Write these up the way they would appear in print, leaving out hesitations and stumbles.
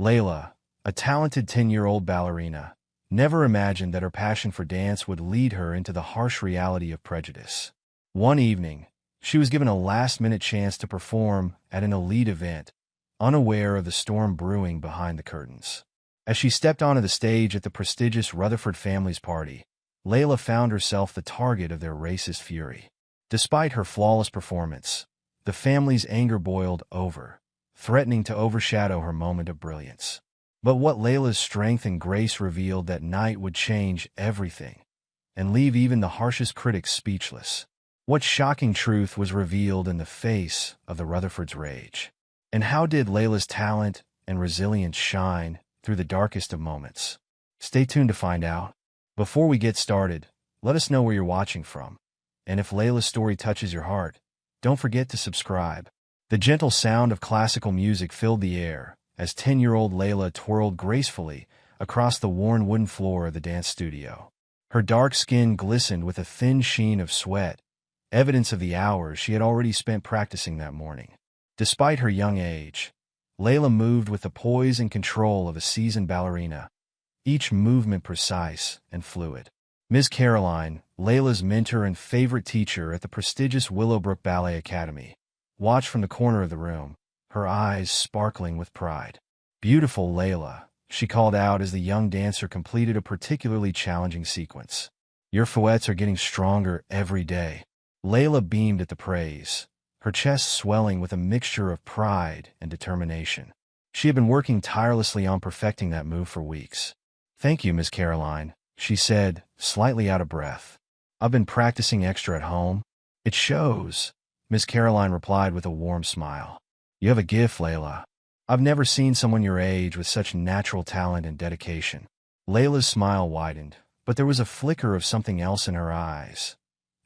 Layla, a talented 10-year-old ballerina, never imagined that her passion for dance would lead her into the harsh reality of prejudice. One evening, she was given a last-minute chance to perform at an elite event, unaware of the storm brewing behind the curtains. As she stepped onto the stage at the prestigious Rutherford family's party, Layla found herself the target of their racist fury. Despite her flawless performance, the family's anger boiled over, threatening to overshadow her moment of brilliance. But what Layla's strength and grace revealed that night would change everything, and leave even the harshest critics speechless. What shocking truth was revealed in the face of the Rutherfords' rage? And how did Layla's talent and resilience shine through the darkest of moments? Stay tuned to find out. Before we get started, let us know where you're watching from. And if Layla's story touches your heart, don't forget to subscribe. The gentle sound of classical music filled the air as 10-year-old Layla twirled gracefully across the worn wooden floor of the dance studio. Her dark skin glistened with a thin sheen of sweat, evidence of the hours she had already spent practicing that morning. Despite her young age, Layla moved with the poise and control of a seasoned ballerina, each movement precise and fluid. Ms. Caroline, Layla's mentor and favorite teacher at the prestigious Willowbrook Ballet Academy, watched from the corner of the room, her eyes sparkling with pride. "Beautiful Layla," she called out as the young dancer completed a particularly challenging sequence. "Your fouettes are getting stronger every day." Layla beamed at the praise, her chest swelling with a mixture of pride and determination. She had been working tirelessly on perfecting that move for weeks. "Thank you, Miss Caroline," she said, slightly out of breath. "I've been practicing extra at home." "It shows," Miss Caroline replied with a warm smile. "You have a gift, Layla. I've never seen someone your age with such natural talent and dedication." Layla's smile widened, but there was a flicker of something else in her eyes,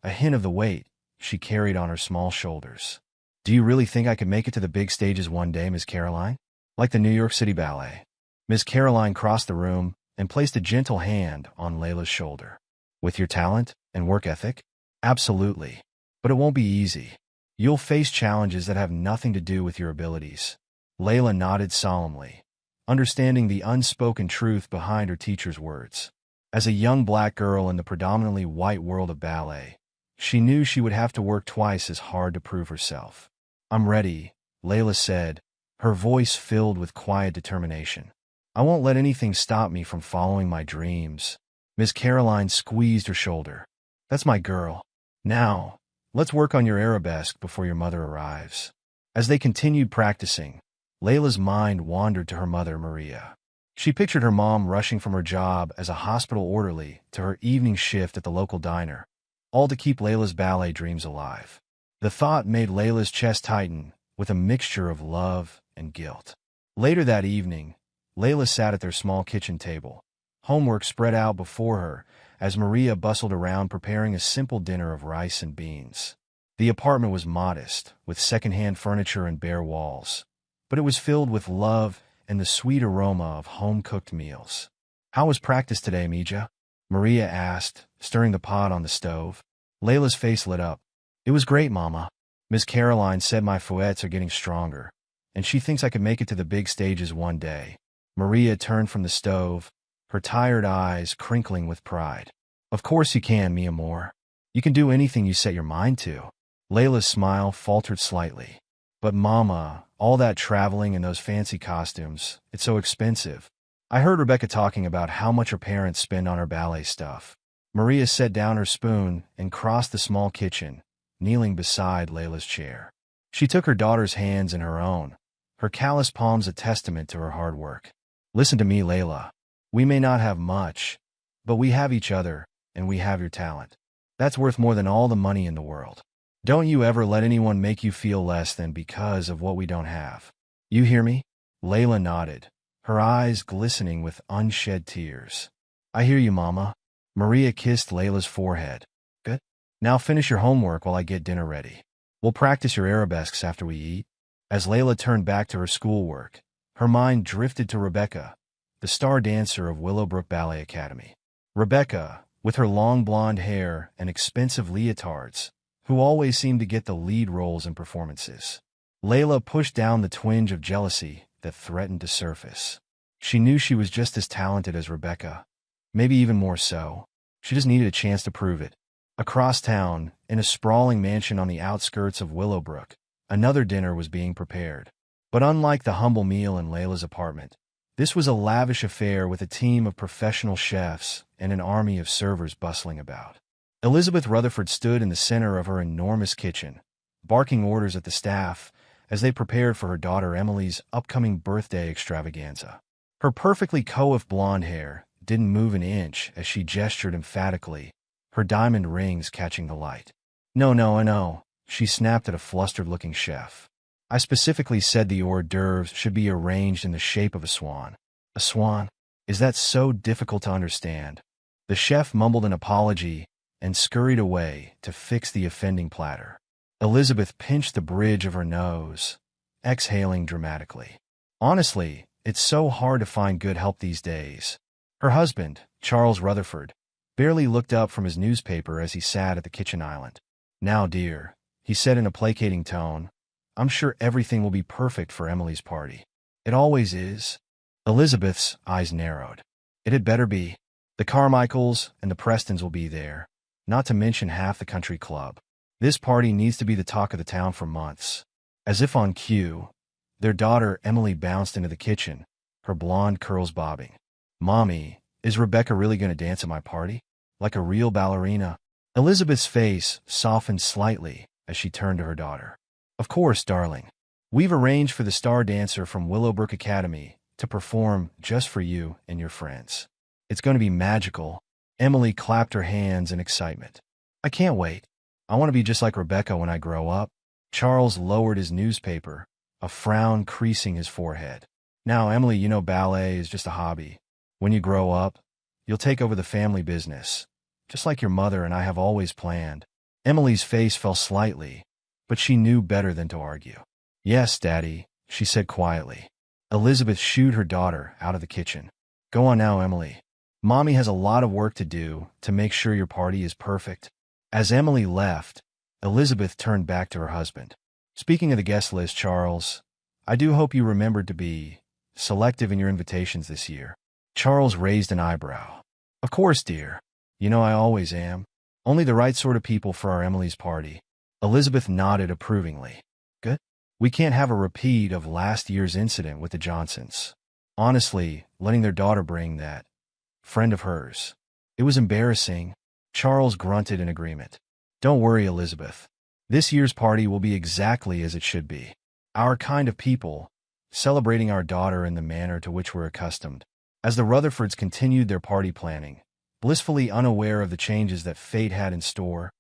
a hint of the weight she carried on her small shoulders. "Do you really think I could make it to the big stages one day, Miss Caroline? Like the New York City Ballet?" Miss Caroline crossed the room and placed a gentle hand on Layla's shoulder. "With your talent and work ethic? Absolutely. But it won't be easy. You'll face challenges that have nothing to do with your abilities." Layla nodded solemnly, understanding the unspoken truth behind her teacher's words. As a young black girl in the predominantly white world of ballet, she knew she would have to work twice as hard to prove herself. "I'm ready," Layla said, her voice filled with quiet determination. "I won't let anything stop me from following my dreams." Miss Caroline squeezed her shoulder. "That's my girl. Now, let's work on your arabesque before your mother arrives." As they continued practicing, Layla's mind wandered to her mother, Maria. She pictured her mom rushing from her job as a hospital orderly to her evening shift at the local diner, all to keep Layla's ballet dreams alive. The thought made Layla's chest tighten with a mixture of love and guilt. Later that evening, Layla sat at their small kitchen table, homework spread out before her as Maria bustled around preparing a simple dinner of rice and beans. The apartment was modest, with secondhand furniture and bare walls, but it was filled with love and the sweet aroma of home-cooked meals. "How was practice today, Mija?" Maria asked, stirring the pot on the stove. Layla's face lit up. "It was great, Mama. Miss Caroline said my fouettes are getting stronger, and she thinks I could make it to the big stages one day." Maria turned from the stove, her tired eyes crinkling with pride. "Of course you can, mi amor. You can do anything you set your mind to." Layla's smile faltered slightly. "But Mama, all that traveling and those fancy costumes, it's so expensive. I heard Rebecca talking about how much her parents spend on her ballet stuff." Maria set down her spoon and crossed the small kitchen, kneeling beside Layla's chair. She took her daughter's hands in her own, her calloused palms a testament to her hard work. "Listen to me, Layla. We may not have much, but we have each other, and we have your talent. That's worth more than all the money in the world. Don't you ever let anyone make you feel less than because of what we don't have. You hear me?" Layla nodded, her eyes glistening with unshed tears. "I hear you, Mama." Maria kissed Layla's forehead. "Good. Now finish your homework while I get dinner ready. We'll practice your arabesques after we eat." As Layla turned back to her schoolwork, her mind drifted to Rebecca, the star dancer of Willowbrook Ballet Academy. Rebecca, with her long blonde hair and expensive leotards, who always seemed to get the lead roles in performances. Layla pushed down the twinge of jealousy that threatened to surface. She knew she was just as talented as Rebecca, maybe even more so. She just needed a chance to prove it. Across town, in a sprawling mansion on the outskirts of Willowbrook, another dinner was being prepared. But unlike the humble meal in Layla's apartment, this was a lavish affair with a team of professional chefs and an army of servers bustling about. Elizabeth Rutherford stood in the center of her enormous kitchen, barking orders at the staff as they prepared for her daughter Emily's upcoming birthday extravaganza. Her perfectly coiffed blonde hair didn't move an inch as she gestured emphatically, her diamond rings catching the light. No, no, no, she snapped at a flustered-looking chef. I specifically said the hors d'oeuvres should be arranged in the shape of a swan. A swan? Is that so difficult to understand? The chef mumbled an apology and scurried away to fix the offending platter. Elizabeth pinched the bridge of her nose, exhaling dramatically. Honestly, it's so hard to find good help these days. Her husband, Charles Rutherford, barely looked up from his newspaper as he sat at the kitchen island. Now, dear, he said in a placating tone, I'm sure everything will be perfect for Emily's party. It always is. Elizabeth's eyes narrowed. It had better be. The Carmichaels and the Prestons will be there, not to mention half the country club. This party needs to be the talk of the town for months. As if on cue, their daughter Emily bounced into the kitchen, her blonde curls bobbing. Mommy, is Rebecca really going to dance at my party? Like a real ballerina? Elizabeth's face softened slightly as she turned to her daughter. Of course, darling. We've arranged for the star dancer from Willowbrook Academy to perform just for you and your friends. It's going to be magical. Emily clapped her hands in excitement. I can't wait. I want to be just like Rebecca when I grow up. Charles lowered his newspaper, a frown creasing his forehead. Now, Emily, you know ballet is just a hobby. When you grow up, you'll take over the family business, just like your mother and I have always planned. Emily's face fell slightly, but she knew better than to argue. Yes, Daddy, she said quietly. Elizabeth shooed her daughter out of the kitchen. Go on now, Emily. Mommy has a lot of work to do to make sure your party is perfect. As Emily left, Elizabeth turned back to her husband. Speaking of the guest list, Charles, I do hope you remembered to be selective in your invitations this year. Charles raised an eyebrow. Of course, dear. You know I always am. Only the right sort of people for our Emily's party. Elizabeth nodded approvingly. Good. We can't have a repeat of last year's incident with the Johnsons. Honestly, letting their daughter bring that friend of hers. It was embarrassing. Charles grunted in agreement. Don't worry, Elizabeth. This year's party will be exactly as it should be. Our kind of people, celebrating our daughter in the manner to which we're accustomed. As the Rutherfords continued their party planning, blissfully unaware of the changes that fate had in store,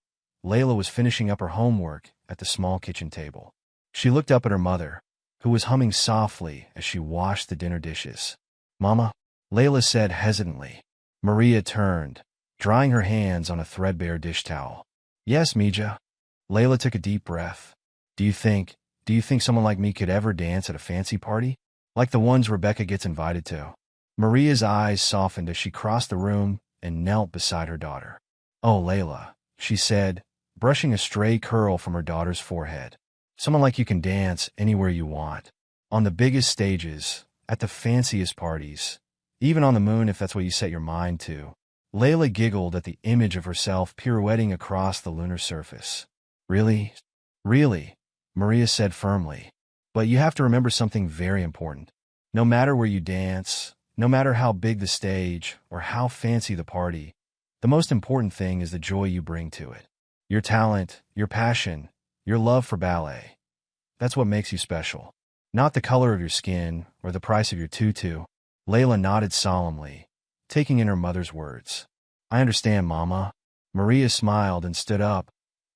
Layla was finishing up her homework at the small kitchen table. She looked up at her mother, who was humming softly as she washed the dinner dishes. Mama, Layla said hesitantly. Maria turned, drying her hands on a threadbare dish towel. Yes, Mija. Layla took a deep breath. Do you think someone like me could ever dance at a fancy party? Like the ones Rebecca gets invited to? Maria's eyes softened as she crossed the room and knelt beside her daughter. Oh, Layla, she said, brushing a stray curl from her daughter's forehead. Someone like you can dance anywhere you want. On the biggest stages, at the fanciest parties, even on the moon if that's what you set your mind to. Layla giggled at the image of herself pirouetting across the lunar surface. Really? Really, Maria said firmly. But you have to remember something very important. No matter where you dance, no matter how big the stage or how fancy the party, the most important thing is the joy you bring to it. Your talent, your passion, your love for ballet. That's what makes you special. Not the color of your skin or the price of your tutu. Layla nodded solemnly, taking in her mother's words. I understand, Mama. Maria smiled and stood up,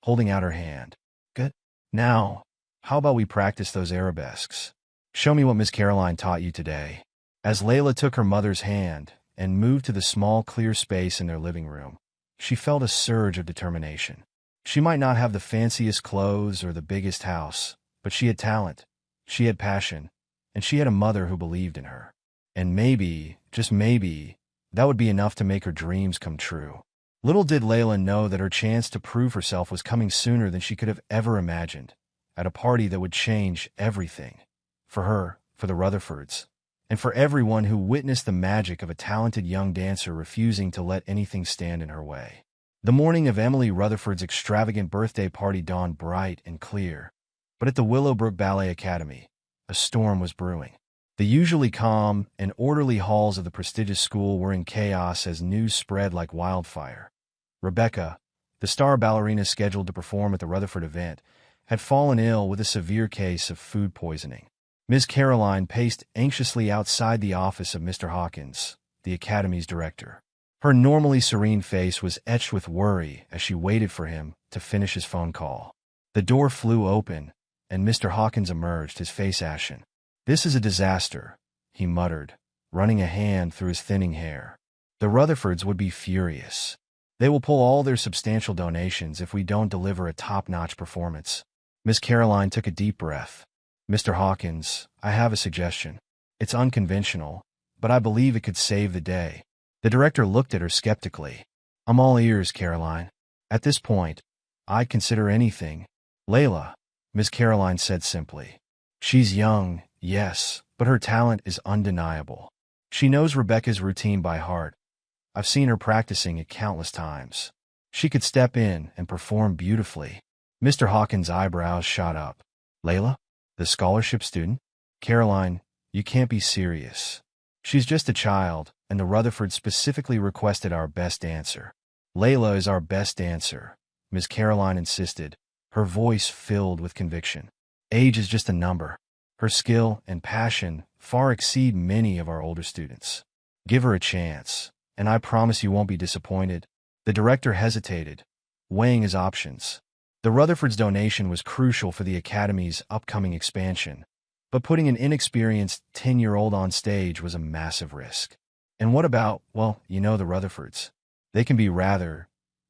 holding out her hand. Good. Now, how about we practice those arabesques? Show me what Miss Caroline taught you today. As Layla took her mother's hand and moved to the small, clear space in their living room, she felt a surge of determination. She might not have the fanciest clothes or the biggest house, but she had talent, she had passion, and she had a mother who believed in her. And maybe, just maybe, that would be enough to make her dreams come true. Little did Layla know that her chance to prove herself was coming sooner than she could have ever imagined, at a party that would change everything. For her, for the Rutherfords, and for everyone who witnessed the magic of a talented young dancer refusing to let anything stand in her way. The morning of Emily Rutherford's extravagant birthday party dawned bright and clear, but at the Willowbrook Ballet Academy, a storm was brewing. The usually calm and orderly halls of the prestigious school were in chaos as news spread like wildfire. Rebecca, the star ballerina scheduled to perform at the Rutherford event, had fallen ill with a severe case of food poisoning. Ms. Caroline paced anxiously outside the office of Mr. Hawkins, the Academy's director. Her normally serene face was etched with worry as she waited for him to finish his phone call. The door flew open, and Mr. Hawkins emerged, his face ashen. "This is a disaster," he muttered, running a hand through his thinning hair. "The Rutherfords would be furious. They will pull all their substantial donations if we don't deliver a top-notch performance." Miss Caroline took a deep breath. "Mr. Hawkins, I have a suggestion. It's unconventional, but I believe it could save the day." The director looked at her skeptically. "I'm all ears, Caroline. At this point, I'd consider anything." "Layla," Miss Caroline said simply. "She's young, yes, but her talent is undeniable. She knows Rebecca's routine by heart. I've seen her practicing it countless times. She could step in and perform beautifully." Mr. Hawkins' eyebrows shot up. "Layla? The scholarship student? Caroline, you can't be serious. She's just a child, and the Rutherfords specifically requested our best dancer." "Layla is our best dancer," Miss Caroline insisted, her voice filled with conviction. "Age is just a number. Her skill and passion far exceed many of our older students. Give her a chance, and I promise you won't be disappointed." The director hesitated, weighing his options. The Rutherfords' donation was crucial for the Academy's upcoming expansion, but putting an inexperienced 10-year-old on stage was a massive risk. And what about, well, the Rutherfords? They can be rather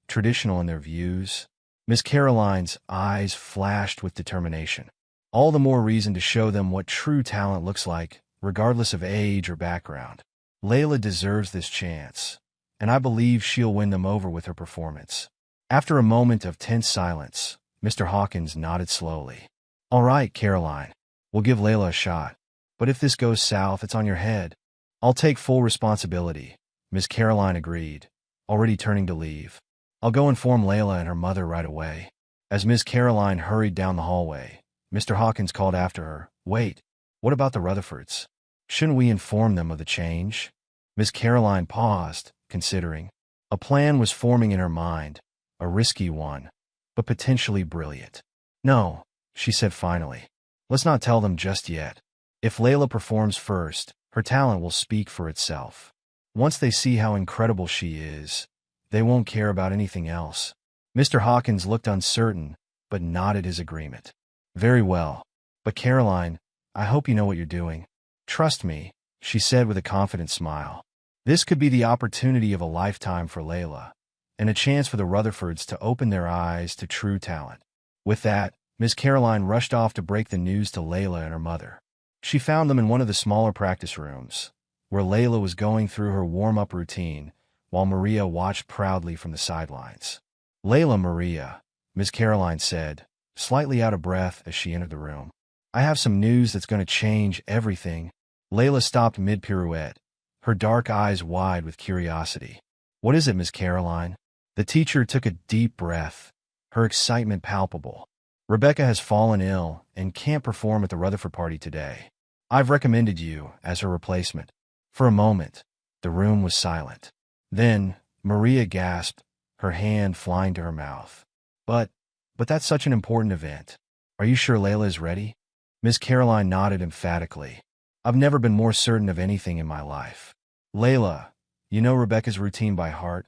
traditional in their views. Miss Caroline's eyes flashed with determination. "All the more reason to show them what true talent looks like, regardless of age or background. Layla deserves this chance, and I believe she'll win them over with her performance." After a moment of tense silence, Mr. Hawkins nodded slowly. "All right, Caroline. We'll give Layla a shot. But if this goes south, it's on your head." "I'll take full responsibility," Miss Caroline agreed, already turning to leave. "I'll go inform Layla and her mother right away." As Miss Caroline hurried down the hallway, Mr. Hawkins called after her, "Wait, what about the Rutherfords? Shouldn't we inform them of the change?" Miss Caroline paused, considering. A plan was forming in her mind, a risky one, but potentially brilliant. "No," she said finally. "Let's not tell them just yet. If Layla performs first, her talent will speak for itself. Once they see how incredible she is, they won't care about anything else." Mr. Hawkins looked uncertain, but nodded his agreement. "Very well. But Caroline, I hope you know what you're doing." "Trust me," she said with a confident smile. This could be the opportunity of a lifetime for Layla, and a chance for the Rutherfords to open their eyes to true talent. With that, Miss Caroline rushed off to break the news to Layla and her mother. She found them in one of the smaller practice rooms, where Layla was going through her warm-up routine, while Maria watched proudly from the sidelines. "Layla, Maria," Miss Caroline said, slightly out of breath as she entered the room. "I have some news that's going to change everything." Layla stopped mid-pirouette, her dark eyes wide with curiosity. "What is it, Miss Caroline?" The teacher took a deep breath, her excitement palpable. "Rebecca has fallen ill and can't perform at the Rutherford party today. I've recommended you as her replacement." For a moment, the room was silent. Then, Maria gasped, her hand flying to her mouth. But that's such an important event. Are you sure Layla is ready?" Miss Caroline nodded emphatically. "I've never been more certain of anything in my life." "Layla, you know Rebecca's routine by heart,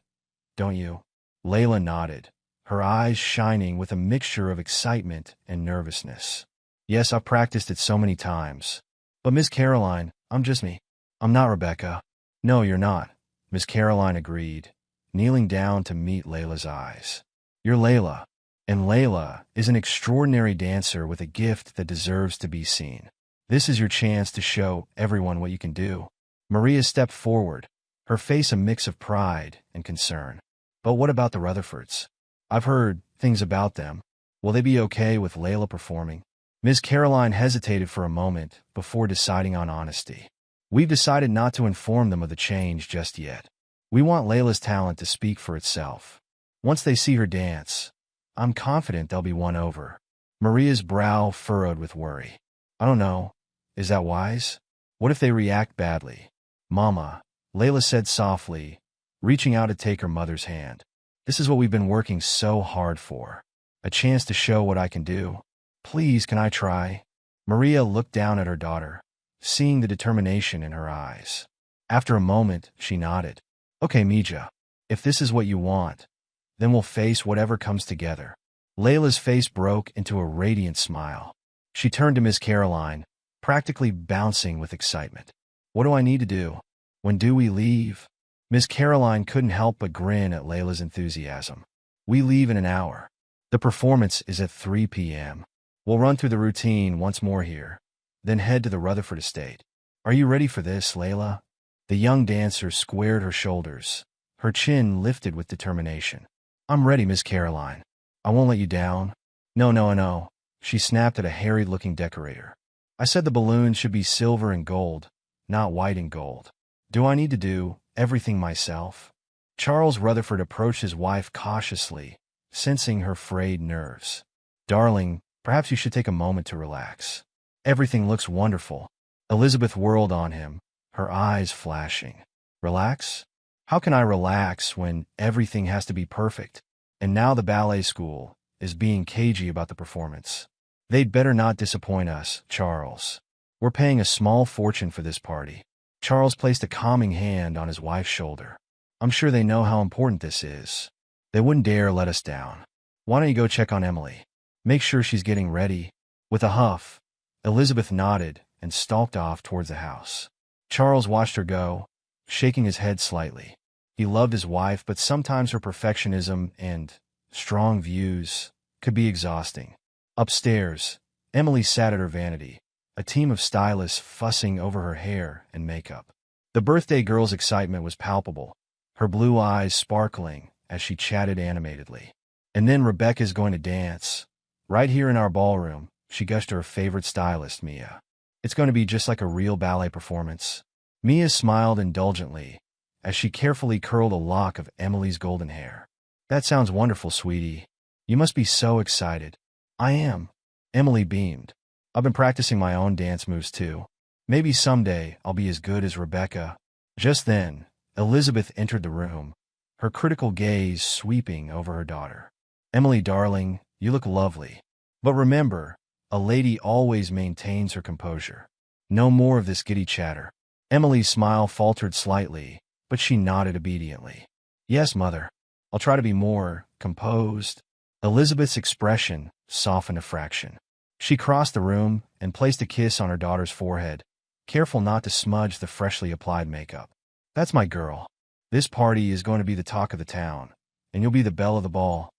don't you?" Layla nodded, her eyes shining with a mixture of excitement and nervousness. "Yes, I've practiced it so many times. But Miss Caroline, I'm just me. I'm not Rebecca." "No, you're not," Miss Caroline agreed, kneeling down to meet Layla's eyes. "You're Layla, and Layla is an extraordinary dancer with a gift that deserves to be seen. This is your chance to show everyone what you can do." Maria stepped forward, her face a mix of pride and concern. "But what about the Rutherfords? I've heard things about them. Will they be okay with Layla performing?" Miss Caroline hesitated for a moment before deciding on honesty. We've decided not to inform them of the change just yet. We want Layla's talent to speak for itself. Once they see her dance, I'm confident they'll be won over. Maria's brow furrowed with worry. I don't know. Is that wise? What if they react badly? Mama, Layla said softly, reaching out to take her mother's hand. This is what we've been working so hard for. A chance to show what I can do. Please, can I try? Maria looked down at her daughter, seeing the determination in her eyes. After a moment, she nodded. Okay, Mija. If this is what you want, then we'll face whatever comes together. Layla's face broke into a radiant smile. She turned to Miss Caroline, practically bouncing with excitement. What do I need to do? When do we leave? Miss Caroline couldn't help but grin at Layla's enthusiasm. We leave in an hour. The performance is at 3 p.m. We'll run through the routine once more here, then head to the Rutherford estate. Are you ready for this, Layla? The young dancer squared her shoulders, her chin lifted with determination. I'm ready, Miss Caroline. I won't let you down. No. She snapped at a harried-looking decorator. I said the balloons should be silver and gold, not white and gold. Do I need to do everything myself? Charles Rutherford approached his wife cautiously, sensing her frayed nerves. Darling, perhaps you should take a moment to relax. Everything looks wonderful. Elizabeth whirled on him, her eyes flashing. Relax? How can I relax when everything has to be perfect? And now the ballet school is being cagey about the performance. They'd better not disappoint us, Charles. We're paying a small fortune for this party. Charles placed a calming hand on his wife's shoulder. I'm sure they know how important this is. They wouldn't dare let us down. Why don't you go check on Emily? Make sure she's getting ready. With a huff, Elizabeth nodded and stalked off towards the house. Charles watched her go, shaking his head slightly. He loved his wife, but sometimes her perfectionism and strong views could be exhausting. Upstairs, Emily sat at her vanity, a team of stylists fussing over her hair and makeup. The birthday girl's excitement was palpable, her blue eyes sparkling as she chatted animatedly. And then Rebecca's going to dance. Right here in our ballroom, she gushed to her favorite stylist, Mia. It's going to be just like a real ballet performance. Mia smiled indulgently as she carefully curled a lock of Emily's golden hair. That sounds wonderful, sweetie. You must be so excited. I am. Emily beamed. I've been practicing my own dance moves too. Maybe someday I'll be as good as Rebecca. Just then, Elizabeth entered the room, her critical gaze sweeping over her daughter. Emily, darling, you look lovely. But remember, a lady always maintains her composure. No more of this giddy chatter. Emily's smile faltered slightly, but she nodded obediently. Yes, mother. I'll try to be more composed. Elizabeth's expression softened a fraction. She crossed the room and placed a kiss on her daughter's forehead, careful not to smudge the freshly applied makeup. That's my girl. This party is going to be the talk of the town, and you'll be the belle of the ball.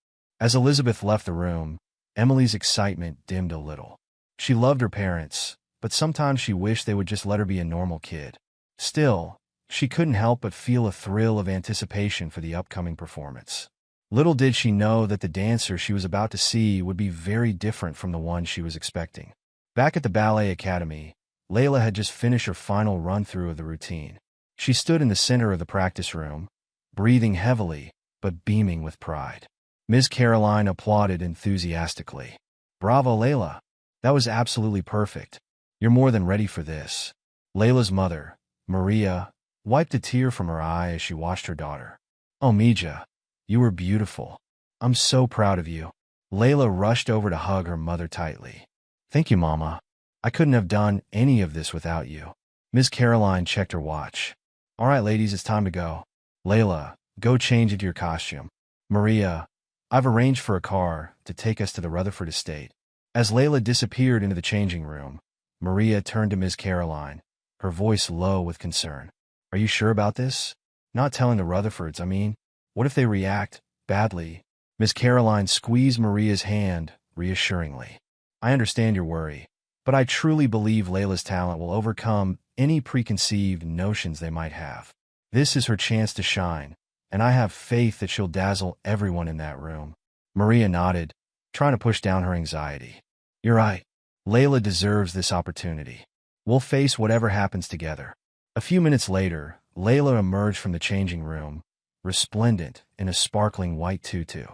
As Elizabeth left the room, Emily's excitement dimmed a little. She loved her parents, but sometimes she wished they would just let her be a normal kid. Still, she couldn't help but feel a thrill of anticipation for the upcoming performance. Little did she know that the dancer she was about to see would be very different from the one she was expecting. Back at the ballet academy, Layla had just finished her final run-through of the routine. She stood in the center of the practice room, breathing heavily but beaming with pride. Ms. Caroline applauded enthusiastically. Bravo, Layla. That was absolutely perfect. You're more than ready for this. Layla's mother, Maria, wiped a tear from her eye as she watched her daughter. Oh, Mija, you were beautiful. I'm so proud of you. Layla rushed over to hug her mother tightly. Thank you, Mama. I couldn't have done any of this without you. Ms. Caroline checked her watch. All right, ladies, it's time to go. Layla, go change into your costume. Maria, I've arranged for a car to take us to the Rutherford estate. As Layla disappeared into the changing room, Maria turned to Ms. Caroline, her voice low with concern. Are you sure about this? Not telling the Rutherfords, I mean. What if they react badly? Miss Caroline squeezed Maria's hand reassuringly. I understand your worry, but I truly believe Layla's talent will overcome any preconceived notions they might have. This is her chance to shine, and I have faith that she'll dazzle everyone in that room. Maria nodded, trying to push down her anxiety. You're right. Layla deserves this opportunity. We'll face whatever happens together. A few minutes later, Layla emerged from the changing room, resplendent in a sparkling white tutu.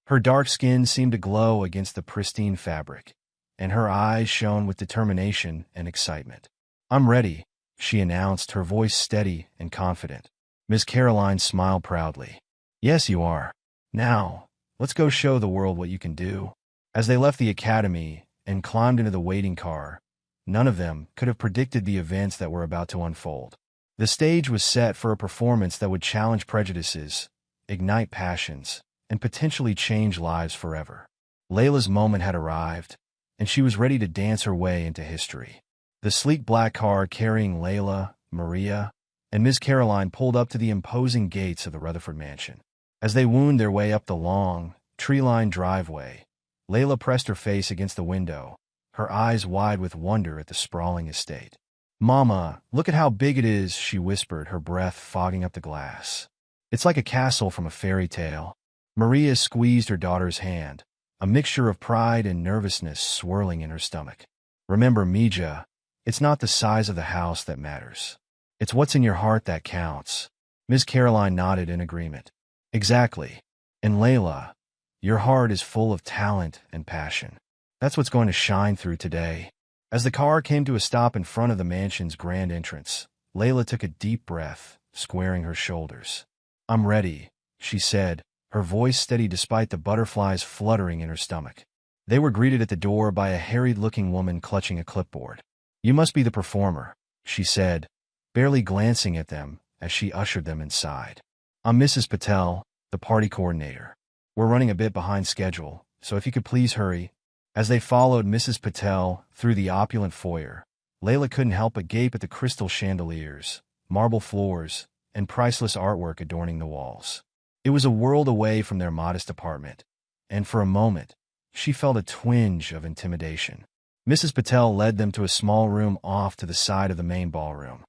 Her dark skin seemed to glow against the pristine fabric, and her eyes shone with determination and excitement. "I'm ready," she announced, her voice steady and confident. Miss Caroline smiled proudly. "Yes, you are. Now, let's go show the world what you can do." As they left the academy and climbed into the waiting car, none of them could have predicted the events that were about to unfold. The stage was set for a performance that would challenge prejudices, ignite passions, and potentially change lives forever. Layla's moment had arrived, and she was ready to dance her way into history. The sleek black car carrying Layla, Maria, and Miss Caroline pulled up to the imposing gates of the Rutherford mansion. As they wound their way up the long, tree-lined driveway, Layla pressed her face against the window, her eyes wide with wonder at the sprawling estate. "Mama, look at how big it is," she whispered, her breath fogging up the glass. "It's like a castle from a fairy tale." Maria squeezed her daughter's hand, a mixture of pride and nervousness swirling in her stomach. "Remember, Mija, it's not the size of the house that matters. It's what's in your heart that counts." Miss Caroline nodded in agreement. "Exactly. And Layla, your heart is full of talent and passion. That's what's going to shine through today." As the car came to a stop in front of the mansion's grand entrance, Layla took a deep breath, squaring her shoulders. "I'm ready," she said, her voice steady despite the butterflies fluttering in her stomach. They were greeted at the door by a harried-looking woman clutching a clipboard. "You must be the performer," she said, barely glancing at them as she ushered them inside. "I'm Mrs. Patel, the party coordinator. We're running a bit behind schedule, so if you could please hurry." As they followed Mrs. Patel through the opulent foyer, Layla couldn't help but gape at the crystal chandeliers, marble floors, and priceless artwork adorning the walls. It was a world away from their modest apartment, and for a moment, she felt a twinge of intimidation. Mrs. Patel led them to a small room off to the side of the main ballroom.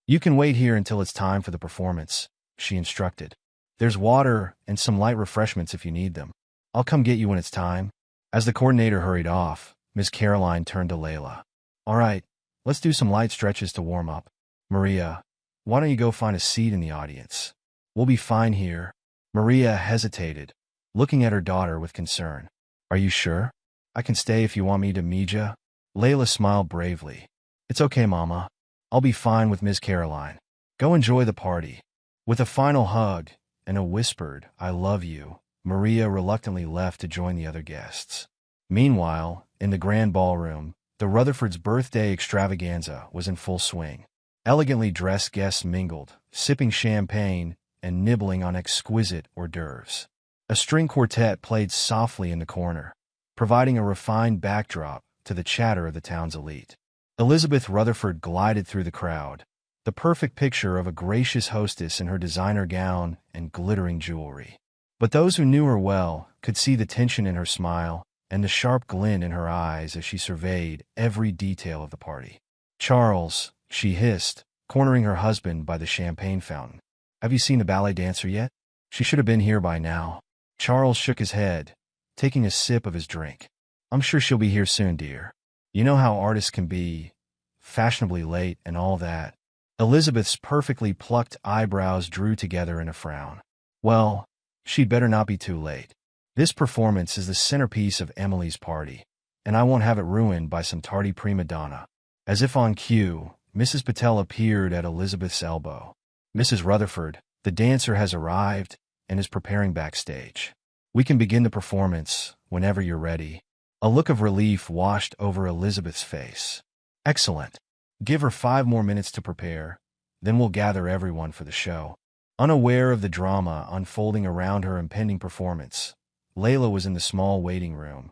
"You can wait here until it's time for the performance," she instructed. "There's water and some light refreshments if you need them. I'll come get you when it's time." As the coordinator hurried off, Miss Caroline turned to Layla. "All right, let's do some light stretches to warm up. Maria, why don't you go find a seat in the audience? We'll be fine here." Maria hesitated, looking at her daughter with concern. "Are you sure? I can stay if you want me to, Mija." Layla smiled bravely. "It's okay, Mama. I'll be fine with Miss Caroline. Go enjoy the party." With a final hug and a whispered, "I love you," Maria reluctantly left to join the other guests. Meanwhile, in the grand ballroom, the Rutherfords' birthday extravaganza was in full swing. Elegantly dressed guests mingled, sipping champagne and nibbling on exquisite hors d'oeuvres. A string quartet played softly in the corner, providing a refined backdrop to the chatter of the town's elite. Elizabeth Rutherford glided through the crowd, the perfect picture of a gracious hostess in her designer gown and glittering jewelry. But those who knew her well could see the tension in her smile and the sharp glint in her eyes as she surveyed every detail of the party. "Charles," she hissed, cornering her husband by the champagne fountain. "Have you seen the ballet dancer yet? She should have been here by now." Charles shook his head, taking a sip of his drink. "I'm sure she'll be here soon, dear. You know how artists can be, fashionably late and all that." Elizabeth's perfectly plucked eyebrows drew together in a frown. "Well, she'd better not be too late. This performance is the centerpiece of Emily's party, and I won't have it ruined by some tardy prima donna." As if on cue, Mrs. Patel appeared at Elizabeth's elbow. "Mrs. Rutherford, the dancer has arrived and is preparing backstage. We can begin the performance whenever you're ready." A look of relief washed over Elizabeth's face. "Excellent. Give her 5 more minutes to prepare, then we'll gather everyone for the show." Unaware of the drama unfolding around her impending performance, Layla was in the small waiting room,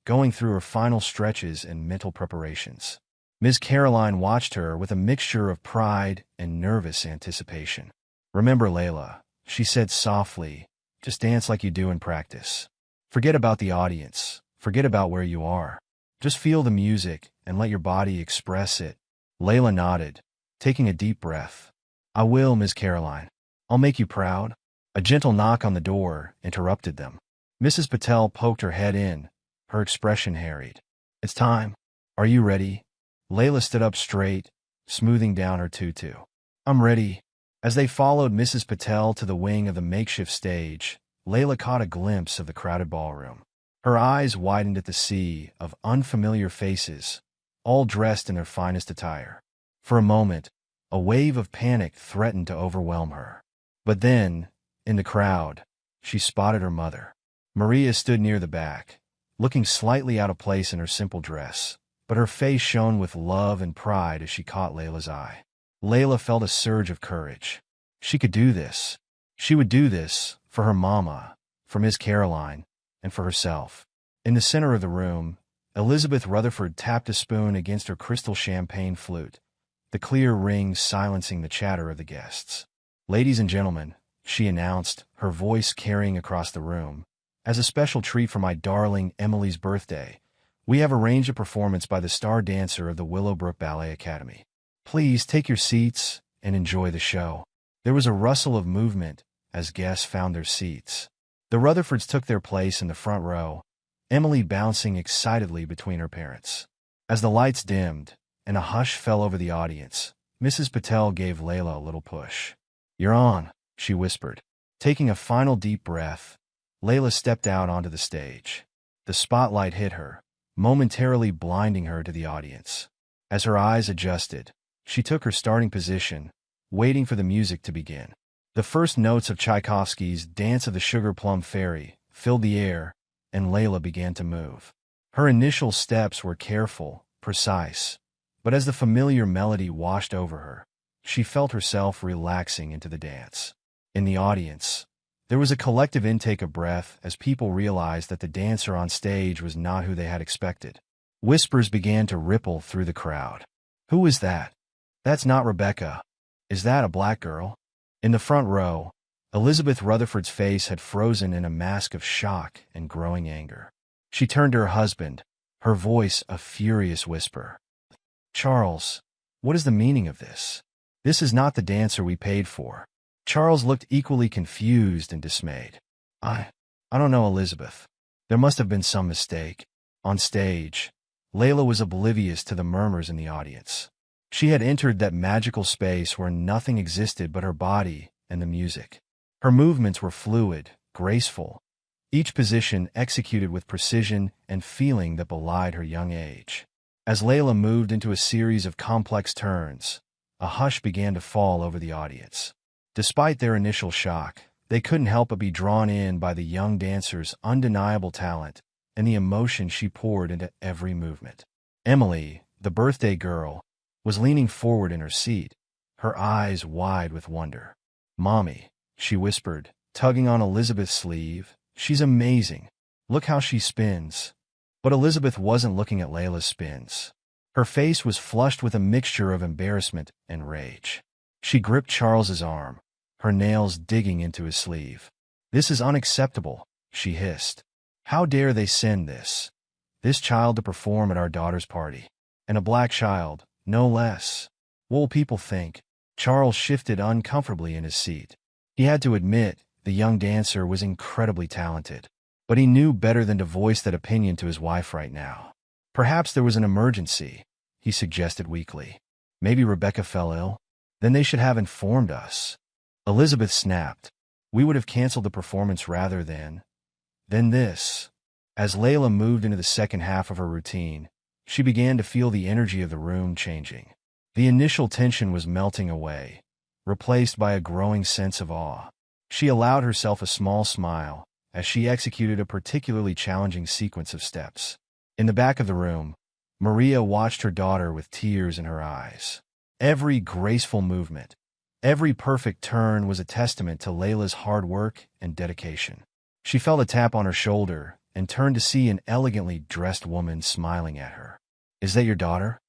going through her final stretches and mental preparations. Ms. Caroline watched her with a mixture of pride and nervous anticipation. "Remember, Layla," she said softly, "just dance like you do in practice. Forget about the audience. Forget about where you are. Just feel the music and let your body express it." Layla nodded, taking a deep breath. "I will, Miss Caroline. I'll make you proud." A gentle knock on the door interrupted them. Mrs. Patel poked her head in, her expression harried. "It's time. Are you ready?" Layla stood up straight, smoothing down her tutu. I'm ready. As they followed Mrs. Patel to the wing of the makeshift stage, Layla caught a glimpse of the crowded ballroom. Her eyes widened at the sea of unfamiliar faces, all dressed in their finest attire. For a moment, a wave of panic threatened to overwhelm her. But then, in the crowd, she spotted her mother. Maria stood near the back, looking slightly out of place in her simple dress, but her face shone with love and pride as she caught Layla's eye. Layla felt a surge of courage. She could do this. She would do this for her mama, for Miss Caroline, and for herself. In the center of the room, Elizabeth Rutherford tapped a spoon against her crystal champagne flute, the clear ring silencing the chatter of the guests. "Ladies and gentlemen," she announced, her voice carrying across the room, "as a special treat for my darling Emily's birthday, we have arranged a performance by the star dancer of the Willowbrook Ballet Academy. Please take your seats and enjoy the show." There was a rustle of movement as guests found their seats. The Rutherfords took their place in the front row, Emily bouncing excitedly between her parents. As the lights dimmed and a hush fell over the audience, Mrs. Patel gave Layla a little push. "You're on," she whispered. Taking a final deep breath, Layla stepped out onto the stage. The spotlight hit her, momentarily blinding her to the audience. As her eyes adjusted, she took her starting position, waiting for the music to begin. The first notes of Tchaikovsky's Dance of the Sugar Plum Fairy filled the air, and Layla began to move. Her initial steps were careful, precise, but as the familiar melody washed over her, she felt herself relaxing into the dance. In the audience, there was a collective intake of breath as people realized that the dancer on stage was not who they had expected. Whispers began to ripple through the crowd. "Who is that? That's not Rebecca. Is that a black girl?" In the front row, Elizabeth Rutherford's face had frozen in a mask of shock and growing anger. She turned to her husband, her voice a furious whisper. "Charles, what is the meaning of this? This is not the dancer we paid for." Charles looked equally confused and dismayed. I don't know, Elizabeth. There must have been some mistake." On stage, Layla was oblivious to the murmurs in the audience. She had entered that magical space where nothing existed but her body and the music. Her movements were fluid, graceful, each position executed with precision and feeling that belied her young age. As Layla moved into a series of complex turns, a hush began to fall over the audience. Despite their initial shock, they couldn't help but be drawn in by the young dancer's undeniable talent and the emotion she poured into every movement. Emily, the birthday girl, was leaning forward in her seat, her eyes wide with wonder. "Mommy," she whispered, tugging on Elizabeth's sleeve, "she's amazing. Look how she spins." But Elizabeth wasn't looking at Layla's spins. Her face was flushed with a mixture of embarrassment and rage. She gripped Charles's arm, her nails digging into his sleeve. "This is unacceptable," she hissed. "How dare they send this child to perform at our daughter's party? And a black child, no less. What will people think?" Charles shifted uncomfortably in his seat. He had to admit the young dancer was incredibly talented, but he knew better than to voice that opinion to his wife right now. "Perhaps there was an emergency," he suggested weakly. "Maybe Rebecca fell ill? Then they should have informed us." Elizabeth snapped. "We would have canceled the performance rather than this." As Layla moved into the second half of her routine, she began to feel the energy of the room changing. The initial tension was melting away, replaced by a growing sense of awe. She allowed herself a small smile as she executed a particularly challenging sequence of steps. In the back of the room, Maria watched her daughter with tears in her eyes. Every graceful movement, every perfect turn was a testament to Layla's hard work and dedication. She felt a tap on her shoulder and turned to see an elegantly dressed woman smiling at her. "Is that your daughter?"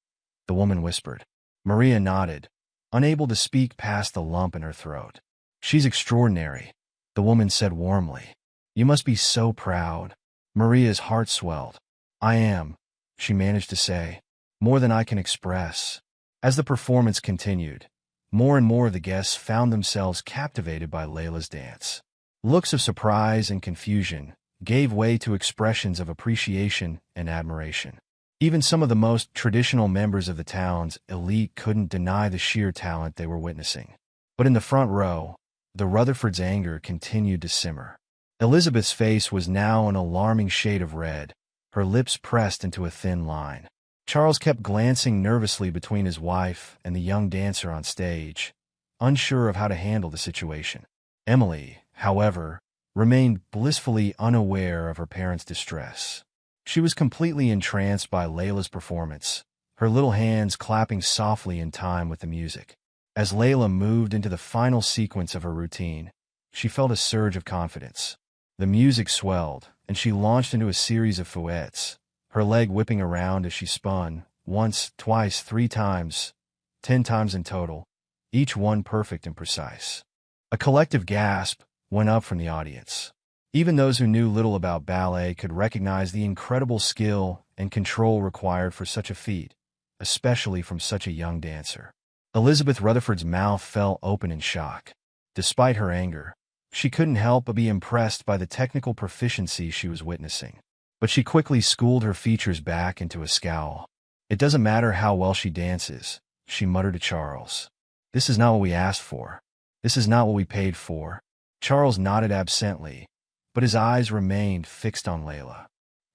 the woman whispered. Maria nodded, unable to speak past the lump in her throat. "She's extraordinary," the woman said warmly. "You must be so proud." Maria's heart swelled. "I am," she managed to say, "more than I can express." As the performance continued, more and more of the guests found themselves captivated by Layla's dance. Looks of surprise and confusion gave way to expressions of appreciation and admiration. Even some of the most traditional members of the town's elite couldn't deny the sheer talent they were witnessing. But in the front row, the Rutherfords' anger continued to simmer. Elizabeth's face was now an alarming shade of red, her lips pressed into a thin line. Charles kept glancing nervously between his wife and the young dancer on stage, unsure of how to handle the situation. Emily, however, remained blissfully unaware of her parents' distress. She was completely entranced by Layla's performance, her little hands clapping softly in time with the music. As Layla moved into the final sequence of her routine, she felt a surge of confidence. The music swelled, and she launched into a series of fouettes, her leg whipping around as she spun, once, twice, 3 times, 10 times in total, each one perfect and precise. A collective gasp went up from the audience. Even those who knew little about ballet could recognize the incredible skill and control required for such a feat, especially from such a young dancer. Elizabeth Rutherford's mouth fell open in shock. Despite her anger, she couldn't help but be impressed by the technical proficiency she was witnessing. But she quickly schooled her features back into a scowl. "It doesn't matter how well she dances," she muttered to Charles. "This is not what we asked for. This is not what we paid for." Charles nodded absently, but his eyes remained fixed on Layla.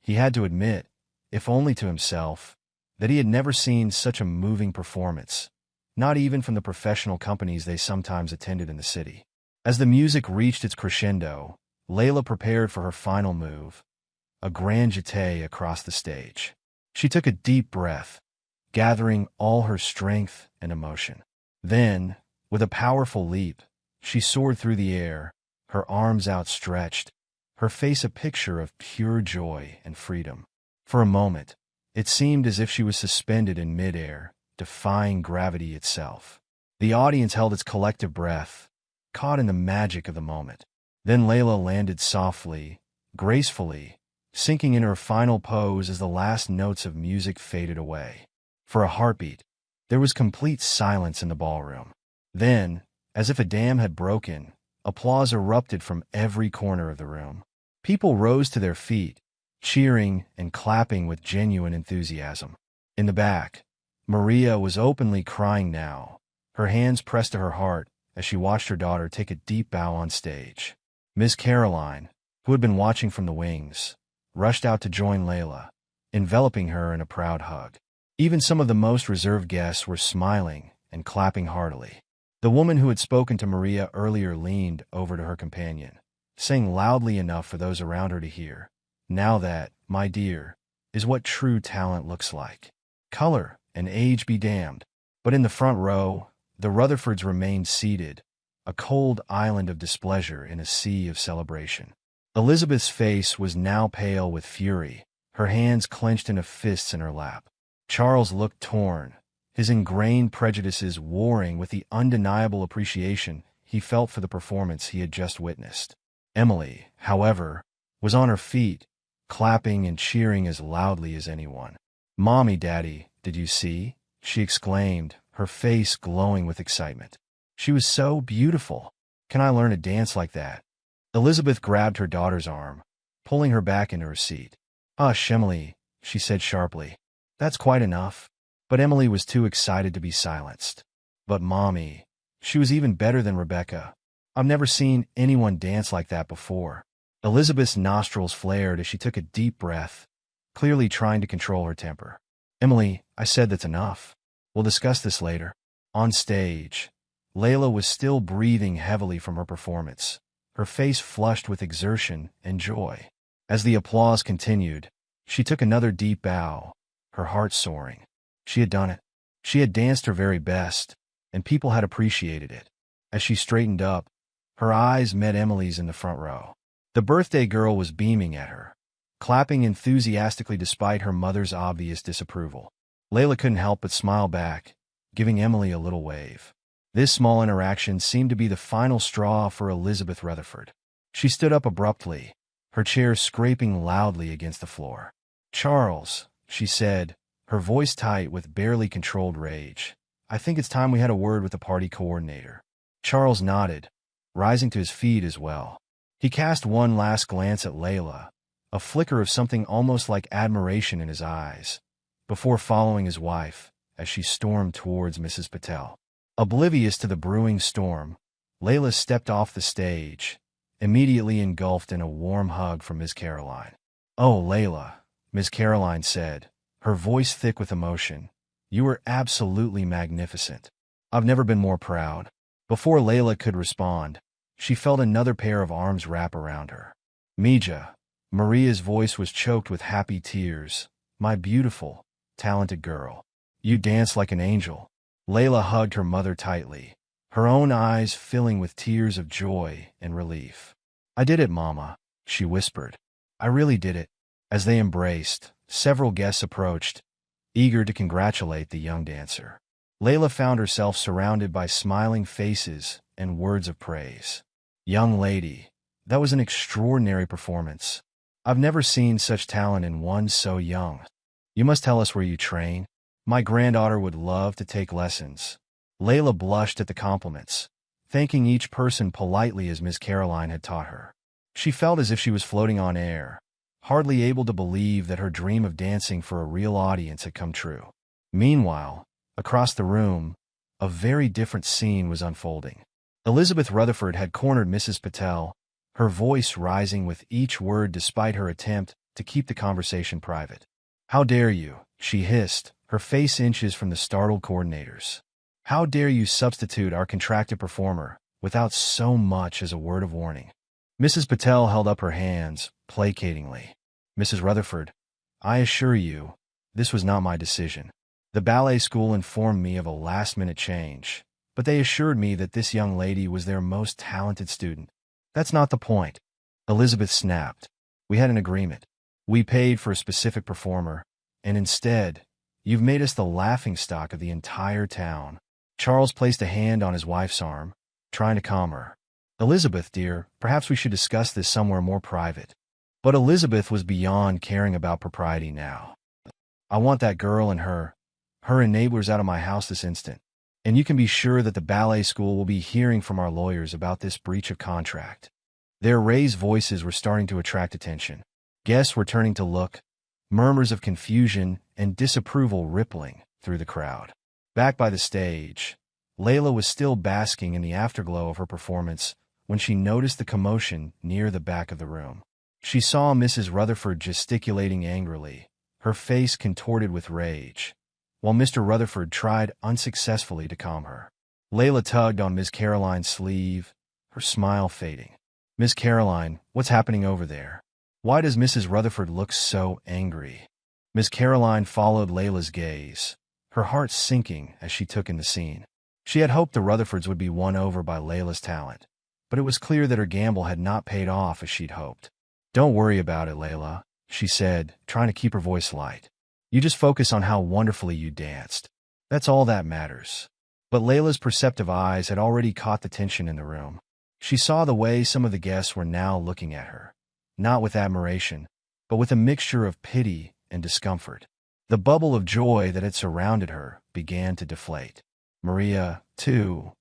He had to admit, if only to himself, that he had never seen such a moving performance, not even from the professional companies they sometimes attended in the city. As the music reached its crescendo, Layla prepared for her final move, a grand jeté across the stage. She took a deep breath, gathering all her strength and emotion. Then, with a powerful leap, she soared through the air, her arms outstretched, her face a picture of pure joy and freedom. For a moment, it seemed as if she was suspended in midair, defying gravity itself. The audience held its collective breath, caught in the magic of the moment. Then Layla landed softly, gracefully, sinking in her final pose as the last notes of music faded away. For a heartbeat, there was complete silence in the ballroom. Then, as if a dam had broken, applause erupted from every corner of the room. People rose to their feet, cheering and clapping with genuine enthusiasm. In the back, Maria was openly crying now, her hands pressed to her heart as she watched her daughter take a deep bow on stage. Miss Caroline, who had been watching from the wings, rushed out to join Layla, enveloping her in a proud hug. Even some of the most reserved guests were smiling and clapping heartily. The woman who had spoken to Maria earlier leaned over to her companion, saying loudly enough for those around her to hear, "Now that, my dear, is what true talent looks like. Color and age be damned." But in the front row, the Rutherfords remained seated, a cold island of displeasure in a sea of celebration. Elizabeth's face was now pale with fury, her hands clenched into fists in her lap. Charles looked torn, his ingrained prejudices warring with the undeniable appreciation he felt for the performance he had just witnessed. Emily, however, was on her feet, clapping and cheering as loudly as anyone. "Mommy, Daddy, did you see?" she exclaimed, her face glowing with excitement. "She was so beautiful. Can I learn to dance like that?" Elizabeth grabbed her daughter's arm, pulling her back into her seat. "Hush, Emily," she said sharply. "That's quite enough." But Emily was too excited to be silenced. "But Mommy, she was even better than Rebecca. I've never seen anyone dance like that before." Elizabeth's nostrils flared as she took a deep breath, clearly trying to control her temper. "Emily, I said that's enough. We'll discuss this later." On stage, Layla was still breathing heavily from her performance, her face flushed with exertion and joy. As the applause continued, she took another deep bow, her heart soaring. She had done it. She had danced her very best, and people had appreciated it. As she straightened up, her eyes met Emily's in the front row. The birthday girl was beaming at her, clapping enthusiastically despite her mother's obvious disapproval. Layla couldn't help but smile back, giving Emily a little wave. This small interaction seemed to be the final straw for Elizabeth Rutherford. She stood up abruptly, her chair scraping loudly against the floor. "Charles," she said, her voice tight with barely controlled rage, "I think it's time we had a word with the party coordinator." Charles nodded, rising to his feet as well. He cast one last glance at Layla, a flicker of something almost like admiration in his eyes, before following his wife as she stormed towards Mrs. Patel. Oblivious to the brewing storm, Layla stepped off the stage, immediately engulfed in a warm hug from Miss Caroline. "Oh, Layla," Miss Caroline said, her voice thick with emotion, "you were absolutely magnificent. I've never been more proud." Before Layla could respond, she felt another pair of arms wrap around her. "Mija," Maria's voice was choked with happy tears, "my beautiful, talented girl. You danced like an angel." Layla hugged her mother tightly, her own eyes filling with tears of joy and relief. "I did it, Mama," she whispered. "I really did it." As they embraced, several guests approached, eager to congratulate the young dancer. Layla found herself surrounded by smiling faces and words of praise. "Young lady, that was an extraordinary performance. I've never seen such talent in one so young. You must tell us where you train. My granddaughter would love to take lessons." Layla blushed at the compliments, thanking each person politely as Miss Caroline had taught her. She felt as if she was floating on air, hardly able to believe that her dream of dancing for a real audience had come true. Meanwhile, across the room, a very different scene was unfolding. Elizabeth Rutherford had cornered Mrs. Patel, her voice rising with each word despite her attempt to keep the conversation private. "How dare you?" she hissed, her face inches from the startled coordinators. "How dare you substitute our contracted performer without so much as a word of warning?" Mrs. Patel held up her hands, placatingly. "Mrs. Rutherford, I assure you, this was not my decision. The ballet school informed me of a last-minute change, but they assured me that this young lady was their most talented student." "That's not the point," Elizabeth snapped. "We had an agreement. We paid for a specific performer, and instead, you've made us the laughingstock of the entire town." Charles placed a hand on his wife's arm, trying to calm her. "Elizabeth, dear, perhaps we should discuss this somewhere more private." But Elizabeth was beyond caring about propriety now. "I want that girl and her enablers out of my house this instant. And you can be sure that the ballet school will be hearing from our lawyers about this breach of contract." Their raised voices were starting to attract attention. Guests were turning to look, murmurs of confusion and disapproval rippling through the crowd. Back by the stage, Layla was still basking in the afterglow of her performance when she noticed the commotion near the back of the room. She saw Mrs. Rutherford gesticulating angrily, her face contorted with rage, while Mr. Rutherford tried unsuccessfully to calm her. Layla tugged on Miss Caroline's sleeve, her smile fading. "Miss Caroline, what's happening over there? Why does Mrs. Rutherford look so angry?" Miss Caroline followed Layla's gaze, her heart sinking as she took in the scene. She had hoped the Rutherfords would be won over by Layla's talent, but it was clear that her gamble had not paid off as she'd hoped. "Don't worry about it, Layla," she said, trying to keep her voice light. "You just focus on how wonderfully you danced. That's all that matters." But Layla's perceptive eyes had already caught the tension in the room. She saw the way some of the guests were now looking at her, not with admiration, but with a mixture of pity and discomfort. The bubble of joy that had surrounded her began to deflate. Maria, too,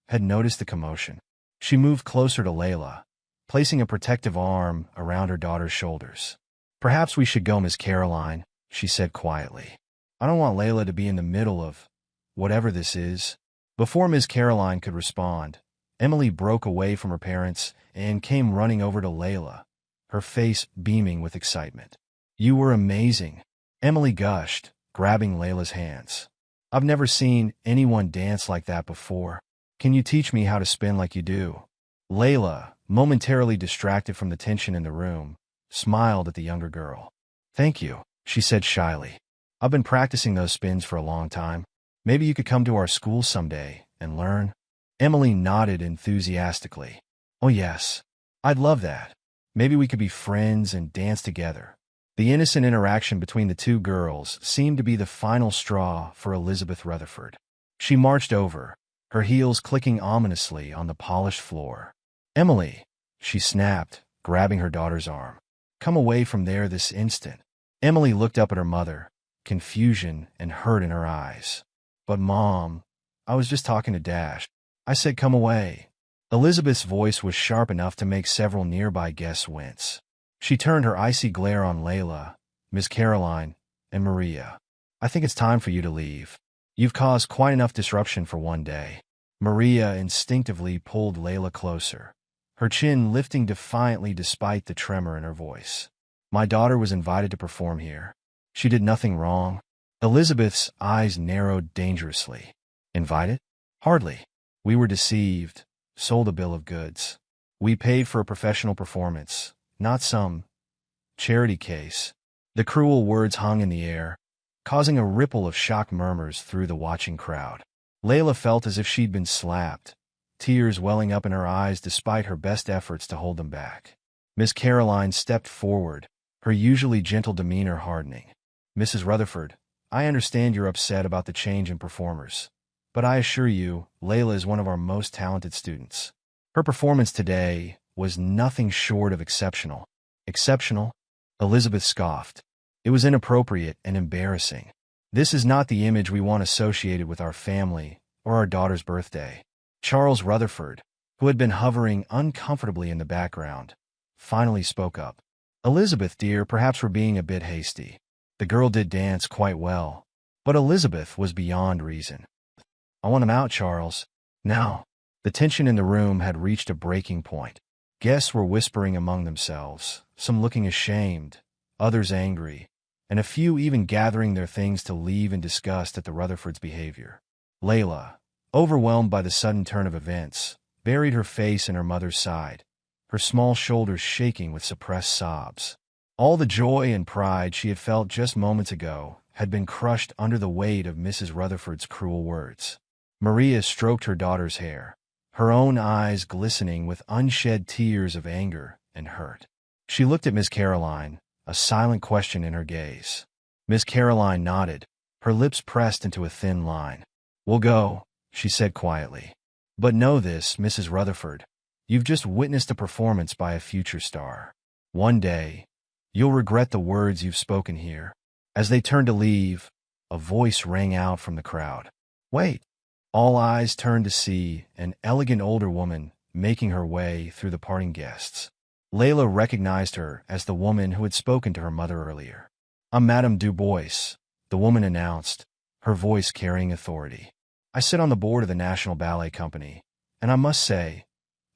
had noticed the commotion. She moved closer to Layla, placing a protective arm around her daughter's shoulders. "Perhaps we should go, Miss Caroline," she said quietly. "I don't want Layla to be in the middle of whatever this is." Before Miss Caroline could respond, Emily broke away from her parents and came running over to Layla, her face beaming with excitement. "You were amazing," Emily gushed, grabbing Layla's hands. "I've never seen anyone dance like that before. Can you teach me how to spin like you do?" Layla, momentarily distracted from the tension in the room, smiled at the younger girl. "Thank you," she said shyly. "I've been practicing those spins for a long time. Maybe you could come to our school someday and learn?" Emily nodded enthusiastically. "Oh yes, I'd love that. Maybe we could be friends and dance together." The innocent interaction between the two girls seemed to be the final straw for Elizabeth Rutherford. She marched over, her heels clicking ominously on the polished floor. "Emily," she snapped, grabbing her daughter's arm. "Come away from there this instant." Emily looked up at her mother, confusion and hurt in her eyes. "But Mom, I was just talking to Dash. I said come away." Elizabeth's voice was sharp enough to make several nearby guests wince. She turned her icy glare on Layla, Miss Caroline, and Maria. I think it's time for you to leave. You've caused quite enough disruption for one day. Maria instinctively pulled Layla closer, her chin lifting defiantly despite the tremor in her voice. My daughter was invited to perform here. She did nothing wrong. Elizabeth's eyes narrowed dangerously. Invited? Hardly. We were deceived, sold a bill of goods. We paid for a professional performance, not some charity case. The cruel words hung in the air, causing a ripple of shocked murmurs through the watching crowd. Layla felt as if she'd been slapped, tears welling up in her eyes despite her best efforts to hold them back. Miss Caroline stepped forward, her usually gentle demeanor hardening. Mrs. Rutherford, I understand you're upset about the change in performers, but I assure you, Layla is one of our most talented students. Her performance today was nothing short of exceptional. Exceptional? Elizabeth scoffed. It was inappropriate and embarrassing. This is not the image we want associated with our family or our daughter's birthday. Charles Rutherford, who had been hovering uncomfortably in the background, finally spoke up. Elizabeth, dear, perhaps we're being a bit hasty. The girl did dance quite well, but Elizabeth was beyond reason. I want him out, Charles. Now. The tension in the room had reached a breaking point. Guests were whispering among themselves, some looking ashamed, others angry, and a few even gathering their things to leave in disgust at the Rutherfords' behavior. Layla, overwhelmed by the sudden turn of events, buried her face in her mother's side, her small shoulders shaking with suppressed sobs. All the joy and pride she had felt just moments ago had been crushed under the weight of Mrs. Rutherford's cruel words. Maria stroked her daughter's hair, her own eyes glistening with unshed tears of anger and hurt. She looked at Miss Caroline, a silent question in her gaze. Miss Caroline nodded, her lips pressed into a thin line. We'll go, she said quietly. But know this, Mrs. Rutherford, you've just witnessed a performance by a future star. One day, you'll regret the words you've spoken here. As they turned to leave, a voice rang out from the crowd. Wait! All eyes turned to see an elegant older woman making her way through the parting guests. Layla recognized her as the woman who had spoken to her mother earlier. I'm Madame Du Bois, the woman announced, her voice carrying authority. I sit on the board of the National Ballet Company, and I must say,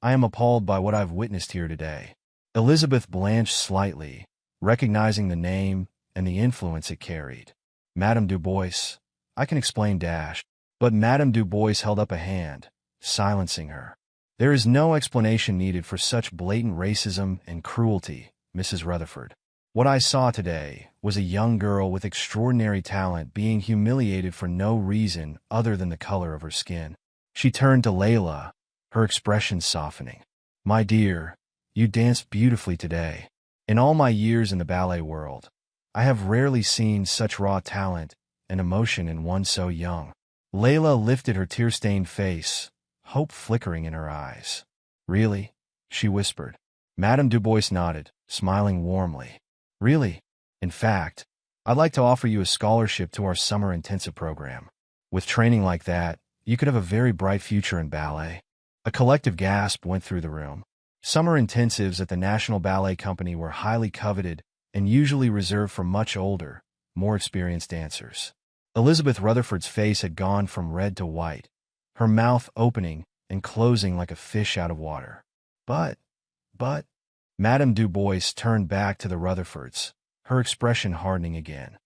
I am appalled by what I've witnessed here today. Elizabeth blanched slightly, recognizing the name and the influence it carried. Madame Du Bois, I can explain dash. But Madame Du Bois held up a hand, silencing her. There is no explanation needed for such blatant racism and cruelty, Mrs. Rutherford. What I saw today was a young girl with extraordinary talent being humiliated for no reason other than the color of her skin. She turned to Layla, her expression softening. My dear, you danced beautifully today. In all my years in the ballet world, I have rarely seen such raw talent and emotion in one so young. Layla lifted her tear-stained face, hope flickering in her eyes. Really? She whispered. Madame Du Bois nodded, smiling warmly. Really? In fact, I'd like to offer you a scholarship to our summer intensive program. With training like that, you could have a very bright future in ballet. A collective gasp went through the room. Summer intensives at the National Ballet Company were highly coveted and usually reserved for much older, more experienced dancers. Elizabeth Rutherford's face had gone from red to white, her mouth opening and closing like a fish out of water. But, Madame Du Bois turned back to the Rutherfords, her expression hardening again.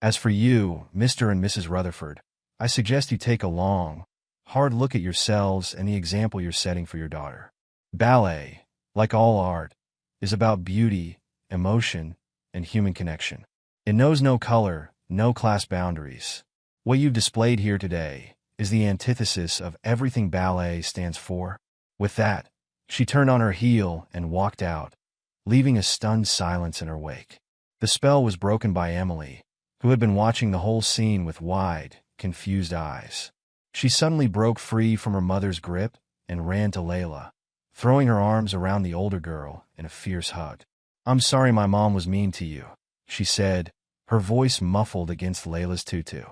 As for you, Mr. and Mrs. Rutherford, I suggest you take a long, hard look at yourselves and the example you're setting for your daughter. Ballet, like all art, is about beauty, emotion, and human connection. It knows no color, no class boundaries. What you've displayed here today is the antithesis of everything ballet stands for. With that, she turned on her heel and walked out, leaving a stunned silence in her wake. The spell was broken by Emily, who had been watching the whole scene with wide, confused eyes. She suddenly broke free from her mother's grip and ran to Layla, throwing her arms around the older girl in a fierce hug. I'm sorry my mom was mean to you, she said, her voice muffled against Layla's tutu.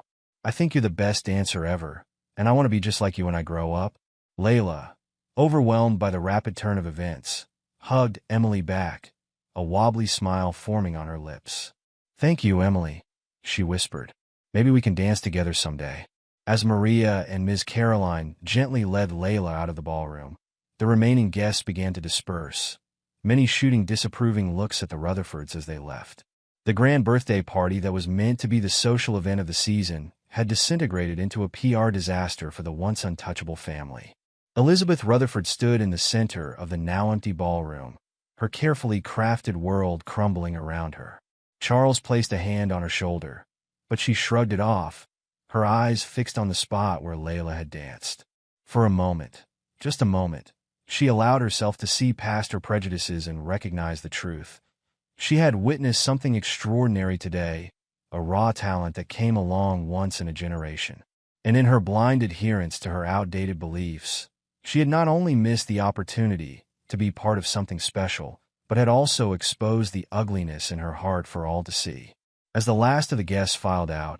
I think you're the best dancer ever, and I want to be just like you when I grow up. Layla, overwhelmed by the rapid turn of events, hugged Emily back, a wobbly smile forming on her lips. Thank you, Emily, she whispered. Maybe we can dance together someday. As Maria and Ms. Caroline gently led Layla out of the ballroom, the remaining guests began to disperse, many shooting disapproving looks at the Rutherfords as they left. The grand birthday party that was meant to be the social event of the season had disintegrated into a PR disaster for the once untouchable family. Elizabeth Rutherford stood in the center of the now empty ballroom, her carefully crafted world crumbling around her. Charles placed a hand on her shoulder, but she shrugged it off, her eyes fixed on the spot where Layla had danced. For a moment, just a moment, she allowed herself to see past her prejudices and recognize the truth. She had witnessed something extraordinary today, a raw talent that came along once in a generation. And in her blind adherence to her outdated beliefs, she had not only missed the opportunity to be part of something special, but had also exposed the ugliness in her heart for all to see. As the last of the guests filed out,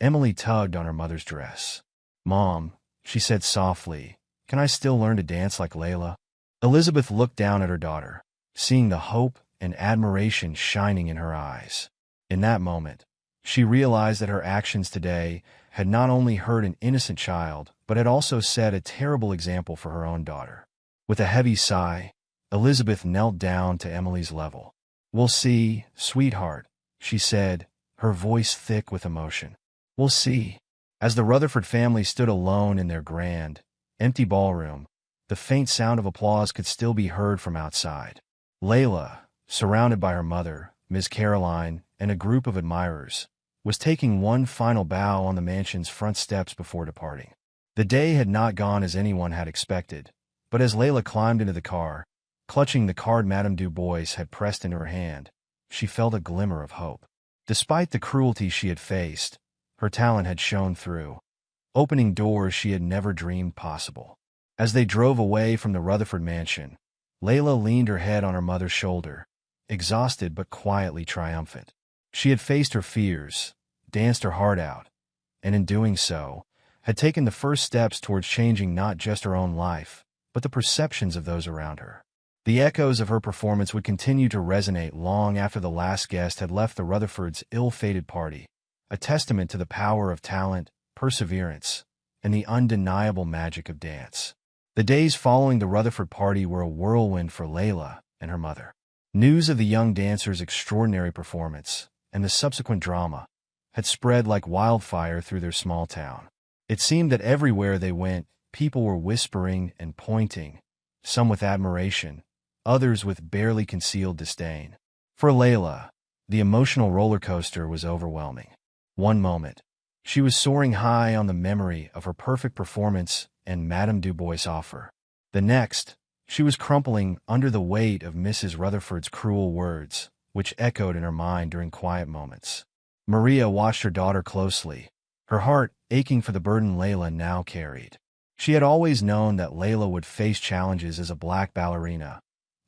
Emily tugged on her mother's dress. "Mom," she said softly, "can I still learn to dance like Layla?" Elizabeth looked down at her daughter, seeing the hope and admiration shining in her eyes. In that moment, she realized that her actions today had not only hurt an innocent child, but had also set a terrible example for her own daughter. With a heavy sigh, Elizabeth knelt down to Emily's level. "We'll see, sweetheart," she said, her voice thick with emotion. "We'll see." As the Rutherford family stood alone in their grand, empty ballroom, the faint sound of applause could still be heard from outside. Layla, surrounded by her mother, Ms. Caroline, and a group of admirers, was taking one final bow on the mansion's front steps before departing. The day had not gone as anyone had expected, but as Layla climbed into the car, clutching the card Madame Du Bois had pressed into her hand, she felt a glimmer of hope. Despite the cruelty she had faced, her talent had shone through, opening doors she had never dreamed possible. As they drove away from the Rutherford mansion, Layla leaned her head on her mother's shoulder, exhausted but quietly triumphant. She had faced her fears, danced her heart out, and in doing so, had taken the first steps towards changing not just her own life, but the perceptions of those around her. The echoes of her performance would continue to resonate long after the last guest had left the Rutherfords' ill-fated party, a testament to the power of talent, perseverance, and the undeniable magic of dance. The days following the Rutherford party were a whirlwind for Layla and her mother. News of the young dancer's extraordinary performance, and the subsequent drama, had spread like wildfire through their small town. It seemed that everywhere they went, people were whispering and pointing, some with admiration, others with barely concealed disdain. For Layla, the emotional roller coaster was overwhelming. One moment, she was soaring high on the memory of her perfect performance and Madame Du Bois' offer. The next, she was crumpling under the weight of Mrs. Rutherford's cruel words, which echoed in her mind during quiet moments. Maria watched her daughter closely, her heart aching for the burden Layla now carried. She had always known that Layla would face challenges as a black ballerina,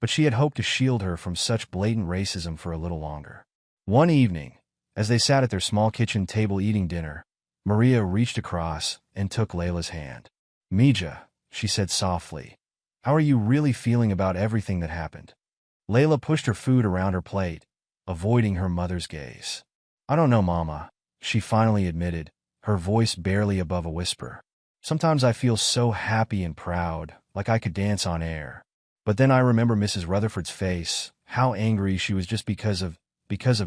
but she had hoped to shield her from such blatant racism for a little longer. One evening, as they sat at their small kitchen table eating dinner, Maria reached across and took Layla's hand. "Mija," she said softly, "how are you really feeling about everything that happened?" Layla pushed her food around her plate, avoiding her mother's gaze. "I don't know, Mama," she finally admitted, her voice barely above a whisper. "Sometimes I feel so happy and proud, like I could dance on air. But then I remember Mrs. Rutherford's face, how angry she was just because of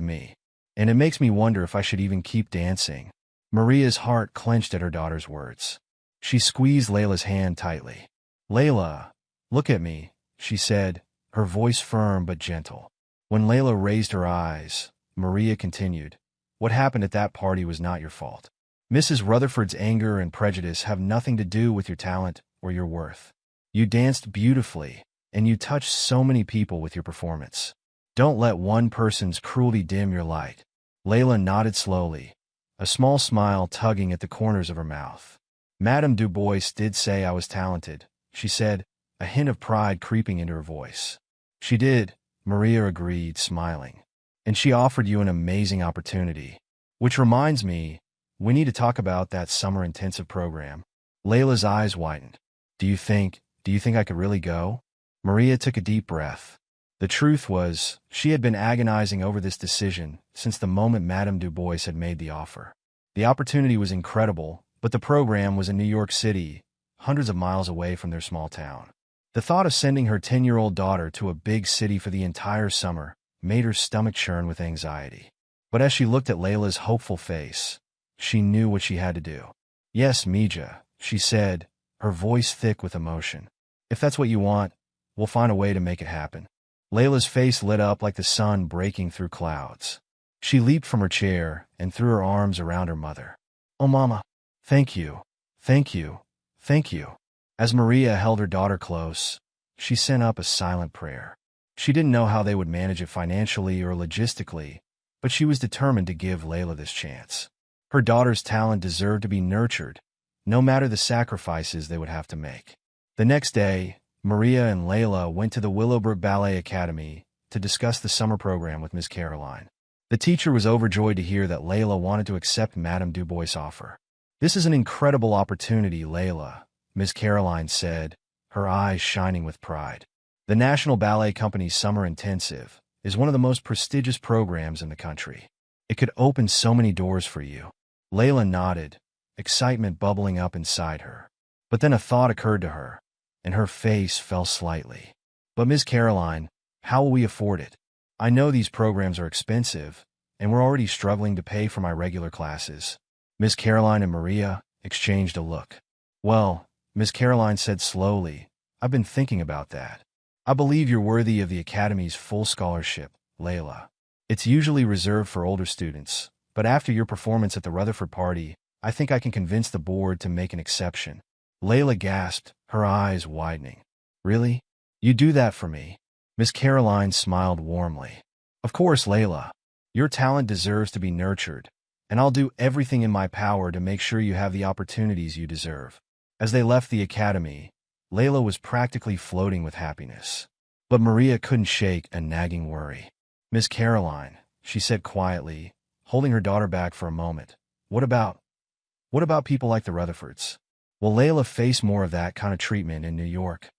me. And it makes me wonder if I should even keep dancing." Maria's heart clenched at her daughter's words. She squeezed Layla's hand tightly. "Layla, look at me," she said, her voice firm but gentle. When Layla raised her eyes, Maria continued, "What happened at that party was not your fault. Mrs. Rutherford's anger and prejudice have nothing to do with your talent or your worth. You danced beautifully, and you touched so many people with your performance. Don't let one person's cruelty dim your light." Layla nodded slowly, a small smile tugging at the corners of her mouth. "Madame Du Bois did say I was talented," she said, a hint of pride creeping into her voice. "She did," Maria agreed, smiling. "And she offered you an amazing opportunity. Which reminds me, we need to talk about that summer intensive program." Layla's eyes widened. Do you think I could really go?" Maria took a deep breath. The truth was, she had been agonizing over this decision since the moment Madame Du Bois had made the offer. The opportunity was incredible, but the program was in New York City, hundreds of miles away from their small town. The thought of sending her 10-year-old daughter to a big city for the entire summer made her stomach churn with anxiety. But as she looked at Layla's hopeful face, she knew what she had to do. "Yes, Mija," she said, her voice thick with emotion. "If that's what you want, we'll find a way to make it happen." Layla's face lit up like the sun breaking through clouds. She leaped from her chair and threw her arms around her mother. "Oh, Mama, thank you, thank you, thank you." As Maria held her daughter close, she sent up a silent prayer. She didn't know how they would manage it financially or logistically, but she was determined to give Layla this chance. Her daughter's talent deserved to be nurtured, no matter the sacrifices they would have to make. The next day, Maria and Layla went to the Willowbrook Ballet Academy to discuss the summer program with Miss Caroline. The teacher was overjoyed to hear that Layla wanted to accept Madame Dubois' offer. "This is an incredible opportunity, Layla," Miss Caroline said, her eyes shining with pride. "The National Ballet Company's Summer Intensive is one of the most prestigious programs in the country. It could open so many doors for you." Layla nodded, excitement bubbling up inside her. But then a thought occurred to her, and her face fell slightly. "But Miss Caroline, how will we afford it? I know these programs are expensive, and we're already struggling to pay for my regular classes." Miss Caroline and Maria exchanged a look. "Well," Miss Caroline said slowly, "I've been thinking about that. I believe you're worthy of the Academy's full scholarship, Layla. It's usually reserved for older students, but after your performance at the Rutherford party, I think I can convince the board to make an exception." Layla gasped, her eyes widening. "Really? You do that for me?" Miss Caroline smiled warmly. "Of course, Layla. Your talent deserves to be nurtured, and I'll do everything in my power to make sure you have the opportunities you deserve." As they left the academy, Layla was practically floating with happiness. But Maria couldn't shake a nagging worry. "Miss Caroline," she said quietly, holding her daughter back for a moment, What about people like the Rutherfords? Will Layla face more of that kind of treatment in New York?"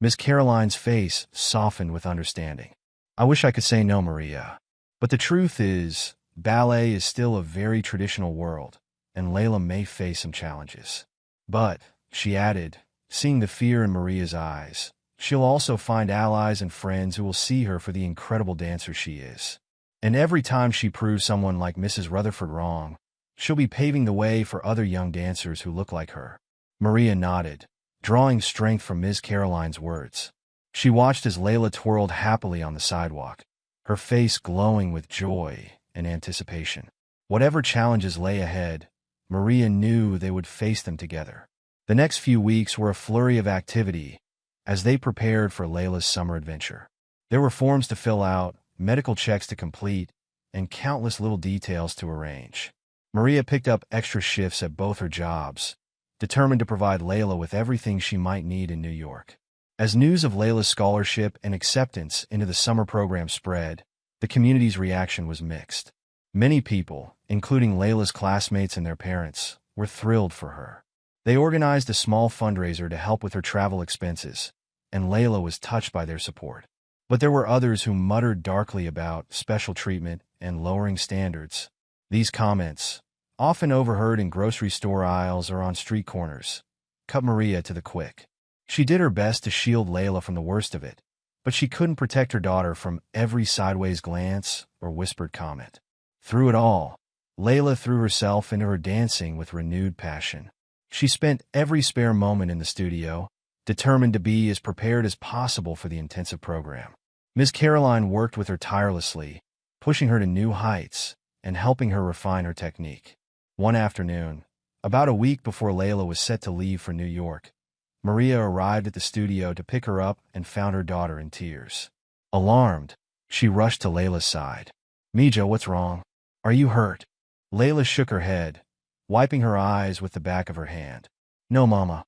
Miss Caroline's face softened with understanding. "I wish I could say no, Maria. But the truth is, ballet is still a very traditional world, and Layla may face some challenges. But," she added, seeing the fear in Maria's eyes, "she'll also find allies and friends who will see her for the incredible dancer she is. And every time she proves someone like Mrs. Rutherford wrong, she'll be paving the way for other young dancers who look like her." Maria nodded, drawing strength from Ms. Caroline's words. She watched as Layla twirled happily on the sidewalk, her face glowing with joy and anticipation. Whatever challenges lay ahead, Maria knew they would face them together. The next few weeks were a flurry of activity as they prepared for Layla's summer adventure. There were forms to fill out, medical checks to complete, and countless little details to arrange. Maria picked up extra shifts at both her jobs, determined to provide Layla with everything she might need in New York. As news of Layla's scholarship and acceptance into the summer program spread, the community's reaction was mixed. Many people, including Layla's classmates and their parents, were thrilled for her. They organized a small fundraiser to help with her travel expenses, and Layla was touched by their support. But there were others who muttered darkly about special treatment and lowering standards. These comments, often overheard in grocery store aisles or on street corners, cut Maria to the quick. She did her best to shield Layla from the worst of it, but she couldn't protect her daughter from every sideways glance or whispered comment. Through it all, Layla threw herself into her dancing with renewed passion. She spent every spare moment in the studio, determined to be as prepared as possible for the intensive program. Ms. Caroline worked with her tirelessly, pushing her to new heights and helping her refine her technique. One afternoon, about a week before Layla was set to leave for New York, Maria arrived at the studio to pick her up and found her daughter in tears. Alarmed, she rushed to Layla's side. "Mija, what's wrong? Are you hurt?" Layla shook her head, wiping her eyes with the back of her hand. "No, Mama.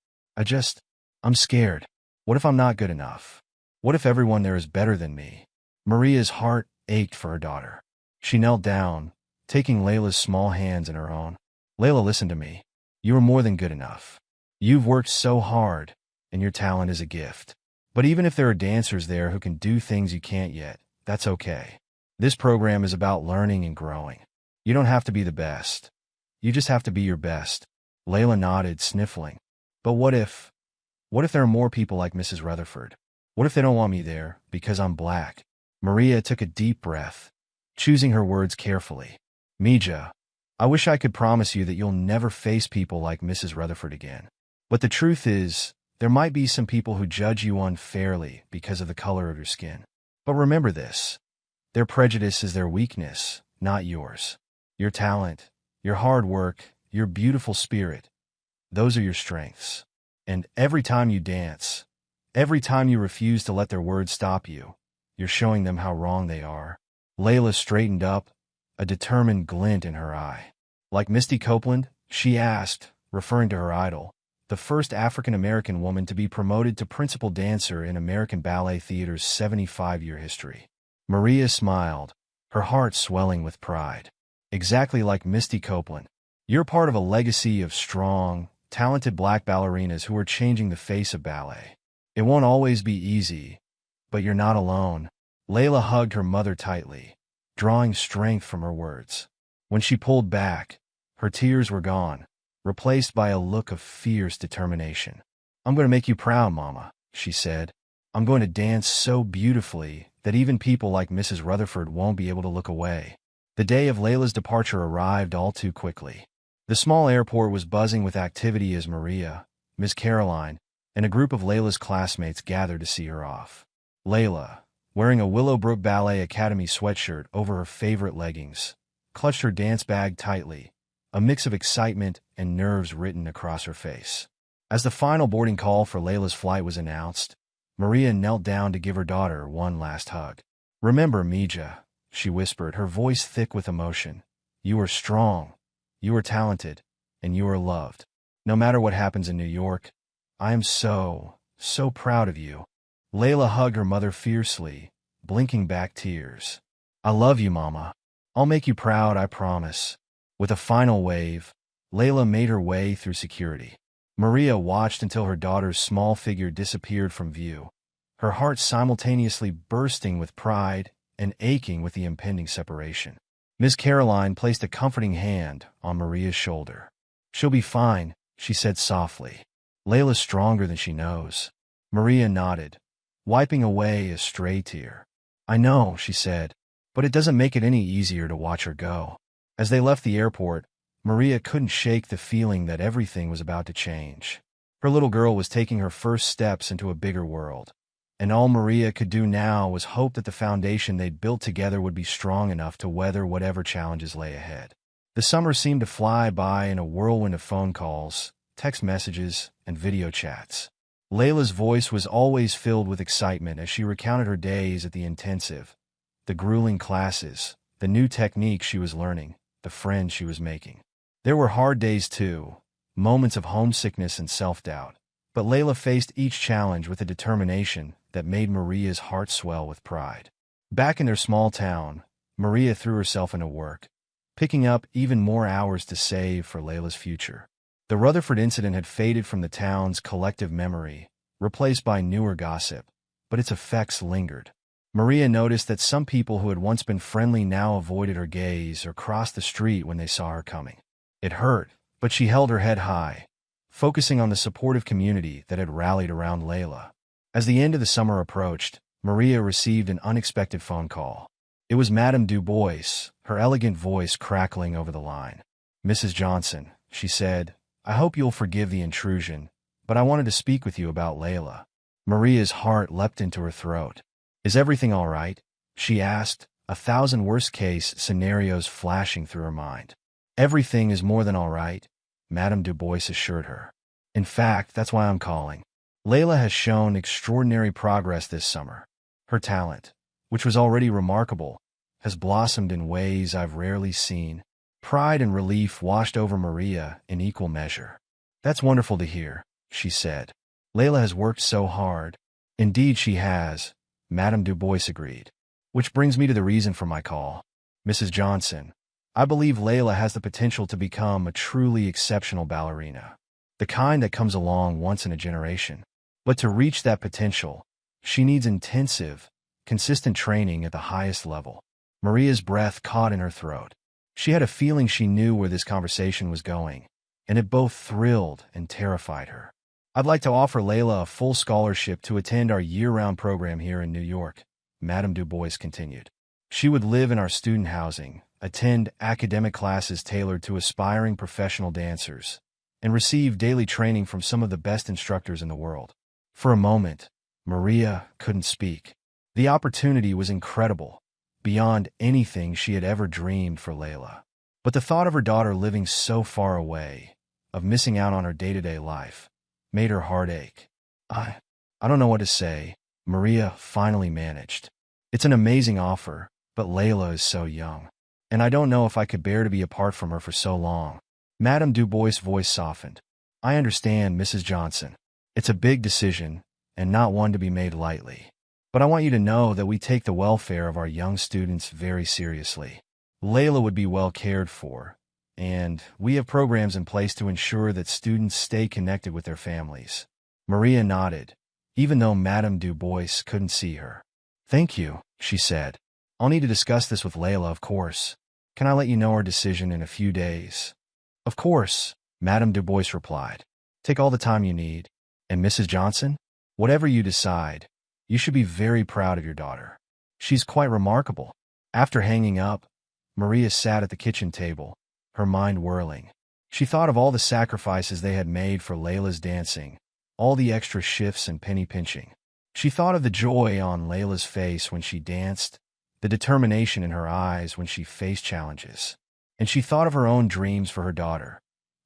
I'm scared. What if I'm not good enough? What if everyone there is better than me?" Maria's heart ached for her daughter. She knelt down, taking Layla's small hands in her own. "Layla, listen to me. You are more than good enough. You've worked so hard, and your talent is a gift. But even if there are dancers there who can do things you can't yet, that's okay. This program is about learning and growing. You don't have to be the best. You just have to be your best. Layla nodded, sniffling. But what if there are more people like Mrs. Rutherford? What if they don't want me there because I'm black? Maria took a deep breath, choosing her words carefully. Mija, I wish I could promise you that you'll never face people like Mrs. Rutherford again. But the truth is, there might be some people who judge you unfairly because of the color of your skin. But remember this, their prejudice is their weakness, not yours. Your talent, your hard work, your beautiful spirit, those are your strengths. And every time you dance, every time you refuse to let their words stop you, you're showing them how wrong they are. Layla straightened up, a determined glint in her eye. Like Misty Copeland, she asked, referring to her idol, the first African-American woman to be promoted to principal dancer in American Ballet Theater's 75-year history. Maria smiled, her heart swelling with pride. Exactly like Misty Copeland. You're part of a legacy of strong, talented black ballerinas who are changing the face of ballet. It won't always be easy, but you're not alone. Layla hugged her mother tightly, drawing strength from her words. When she pulled back, her tears were gone, replaced by a look of fierce determination. I'm going to make you proud, Mama, she said. I'm going to dance so beautifully that even people like Mrs. Rutherford won't be able to look away. The day of Layla's departure arrived all too quickly. The small airport was buzzing with activity as Maria, Miss Caroline, and a group of Layla's classmates gathered to see her off. Layla, wearing a Willowbrook Ballet Academy sweatshirt over her favorite leggings, clutched her dance bag tightly, a mix of excitement and nerves written across her face. As the final boarding call for Layla's flight was announced, Maria knelt down to give her daughter one last hug. Remember, Mija, she whispered, her voice thick with emotion. You are strong, you are talented, and you are loved. No matter what happens in New York, I am so proud of you. Layla hugged her mother fiercely, blinking back tears. I love you, Mama. I'll make you proud, I promise. With a final wave, Layla made her way through security. Maria watched until her daughter's small figure disappeared from view, her heart simultaneously bursting with pride and aching with the impending separation. Miss Caroline placed a comforting hand on Maria's shoulder. She'll be fine, she said softly. Layla's stronger than she knows. Maria nodded, wiping away a stray tear. I know, she said, but it doesn't make it any easier to watch her go. As they left the airport, Maria couldn't shake the feeling that everything was about to change. Her little girl was taking her first steps into a bigger world, and all Maria could do now was hope that the foundation they'd built together would be strong enough to weather whatever challenges lay ahead. The summer seemed to fly by in a whirlwind of phone calls, text messages, and video chats. Layla's voice was always filled with excitement as she recounted her days at the intensive, the grueling classes, the new techniques she was learning, the friends she was making. There were hard days too, moments of homesickness and self-doubt, but Layla faced each challenge with a determination that made Maria's heart swell with pride. Back in their small town, Maria threw herself into work, picking up even more hours to save for Layla's future. The Rutherford incident had faded from the town's collective memory, replaced by newer gossip, but its effects lingered. Maria noticed that some people who had once been friendly now avoided her gaze or crossed the street when they saw her coming. It hurt, but she held her head high, focusing on the supportive community that had rallied around Layla. As the end of the summer approached, Maria received an unexpected phone call. It was Madame Du Bois, her elegant voice crackling over the line. Mrs. Johnson, she said, I hope you'll forgive the intrusion, but I wanted to speak with you about Layla. Maria's heart leapt into her throat. Is everything all right? She asked, 1,000 worst-case scenarios flashing through her mind. Everything is more than all right, Madame Du Bois assured her. In fact, that's why I'm calling. Layla has shown extraordinary progress this summer. Her talent, which was already remarkable, has blossomed in ways I've rarely seen. Pride and relief washed over Maria in equal measure. That's wonderful to hear, she said. Layla has worked so hard. Indeed she has, Madame Du Bois agreed. Which brings me to the reason for my call. Mrs. Johnson, I believe Layla has the potential to become a truly exceptional ballerina, the kind that comes along once in a generation. But to reach that potential, she needs intensive, consistent training at the highest level. Maria's breath caught in her throat. She had a feeling she knew where this conversation was going, and it both thrilled and terrified her. "I'd like to offer Layla a full scholarship to attend our year-round program here in New York," Madame Du Bois continued. "She would live in our student housing, attend academic classes tailored to aspiring professional dancers, and receive daily training from some of the best instructors in the world." For a moment, Maria couldn't speak. The opportunity was incredible, beyond anything she had ever dreamed for Layla. But the thought of her daughter living so far away, of missing out on her day-to-day life, made her heart ache. I don't know what to say," Maria finally managed. "It's an amazing offer, but Layla is so young, and I don't know if I could bear to be apart from her for so long." Madame Du Bois' voice softened. "I understand, Mrs. Johnson. It's a big decision, and not one to be made lightly. But I want you to know that we take the welfare of our young students very seriously. Layla would be well cared for, and we have programs in place to ensure that students stay connected with their families." Maria nodded, even though Madame Du Bois couldn't see her. "Thank you," she said. "I'll need to discuss this with Layla, of course. Can I let you know our decision in a few days?" "Of course," Madame Du Bois replied. "Take all the time you need. And Mrs. Johnson, whatever you decide, you should be very proud of your daughter. She's quite remarkable." After hanging up, Maria sat at the kitchen table, her mind whirling. She thought of all the sacrifices they had made for Layla's dancing, all the extra shifts and penny pinching. She thought of the joy on Layla's face when she danced, the determination in her eyes when she faced challenges. And she thought of her own dreams for her daughter,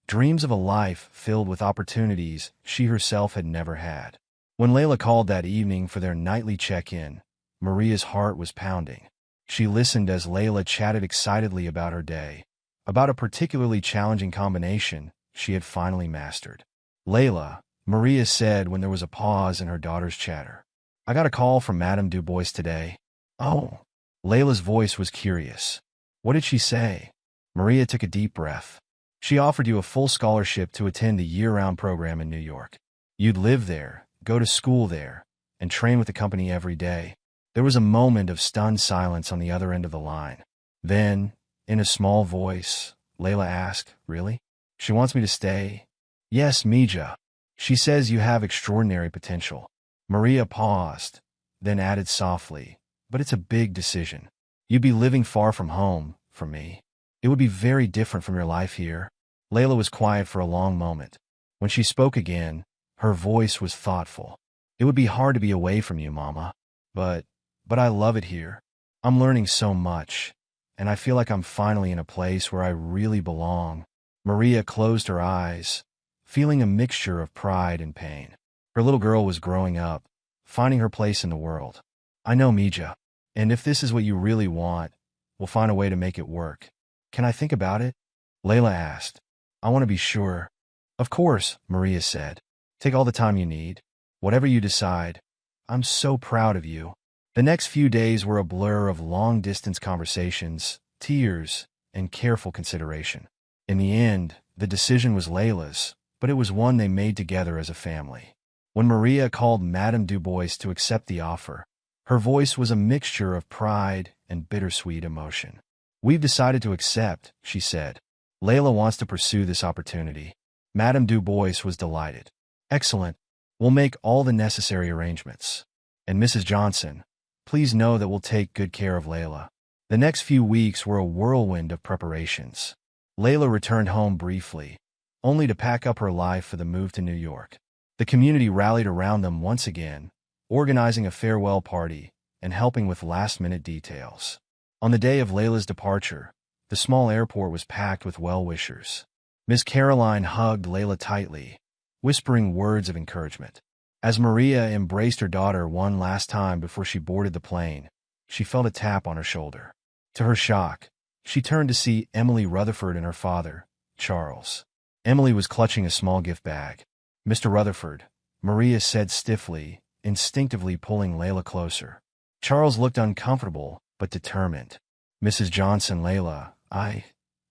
dreams of a life filled with opportunities she herself had never had. When Layla called that evening for their nightly check-in, Maria's heart was pounding. She listened as Layla chatted excitedly about her day, about a particularly challenging combination she had finally mastered. "Layla," Maria said when there was a pause in her daughter's chatter, "I got a call from Madame Du Bois today." "Oh." Layla's voice was curious. "What did she say?" Maria took a deep breath. "She offered you a full scholarship to attend the year-round program in New York. You'd live there, go to school there, and train with the company every day." There was a moment of stunned silence on the other end of the line. Then, in a small voice, Layla asked, "Really? She wants me to stay?" "Yes, Mija. She says you have extraordinary potential." Maria paused, then added softly, "But it's a big decision. You'd be living far from home, from me. It would be very different from your life here." Layla was quiet for a long moment. When she spoke again, her voice was thoughtful. "It would be hard to be away from you, Mama. But I love it here. I'm learning so much, and I feel like I'm finally in a place where I really belong." Maria closed her eyes, feeling a mixture of pride and pain. Her little girl was growing up, finding her place in the world. "I know, Mija, and if this is what you really want, we'll find a way to make it work." "Can I think about it?" Layla asked. "I want to be sure." "Of course," Maria said. "Take all the time you need. Whatever you decide. I'm so proud of you." The next few days were a blur of long-distance conversations, tears, and careful consideration. In the end, the decision was Layla's, but it was one they made together as a family. When Maria called Madame Du Bois to accept the offer, her voice was a mixture of pride and bittersweet emotion. "We've decided to accept," she said. "Layla wants to pursue this opportunity." Madame Du Bois was delighted. "Excellent. We'll make all the necessary arrangements. And Mrs. Johnson, please know that we'll take good care of Layla." The next few weeks were a whirlwind of preparations. Layla returned home briefly, only to pack up her life for the move to New York. The community rallied around them once again, organizing a farewell party and helping with last-minute details. On the day of Layla's departure, the small airport was packed with well-wishers. Miss Caroline hugged Layla tightly, whispering words of encouragement. As Maria embraced her daughter one last time before she boarded the plane, she felt a tap on her shoulder. To her shock, she turned to see Emily Rutherford and her father, Charles. Emily was clutching a small gift bag. "Mr. Rutherford," Maria said stiffly, instinctively pulling Layla closer. Charles looked uncomfortable, but determined. "Mrs. Johnson, Layla,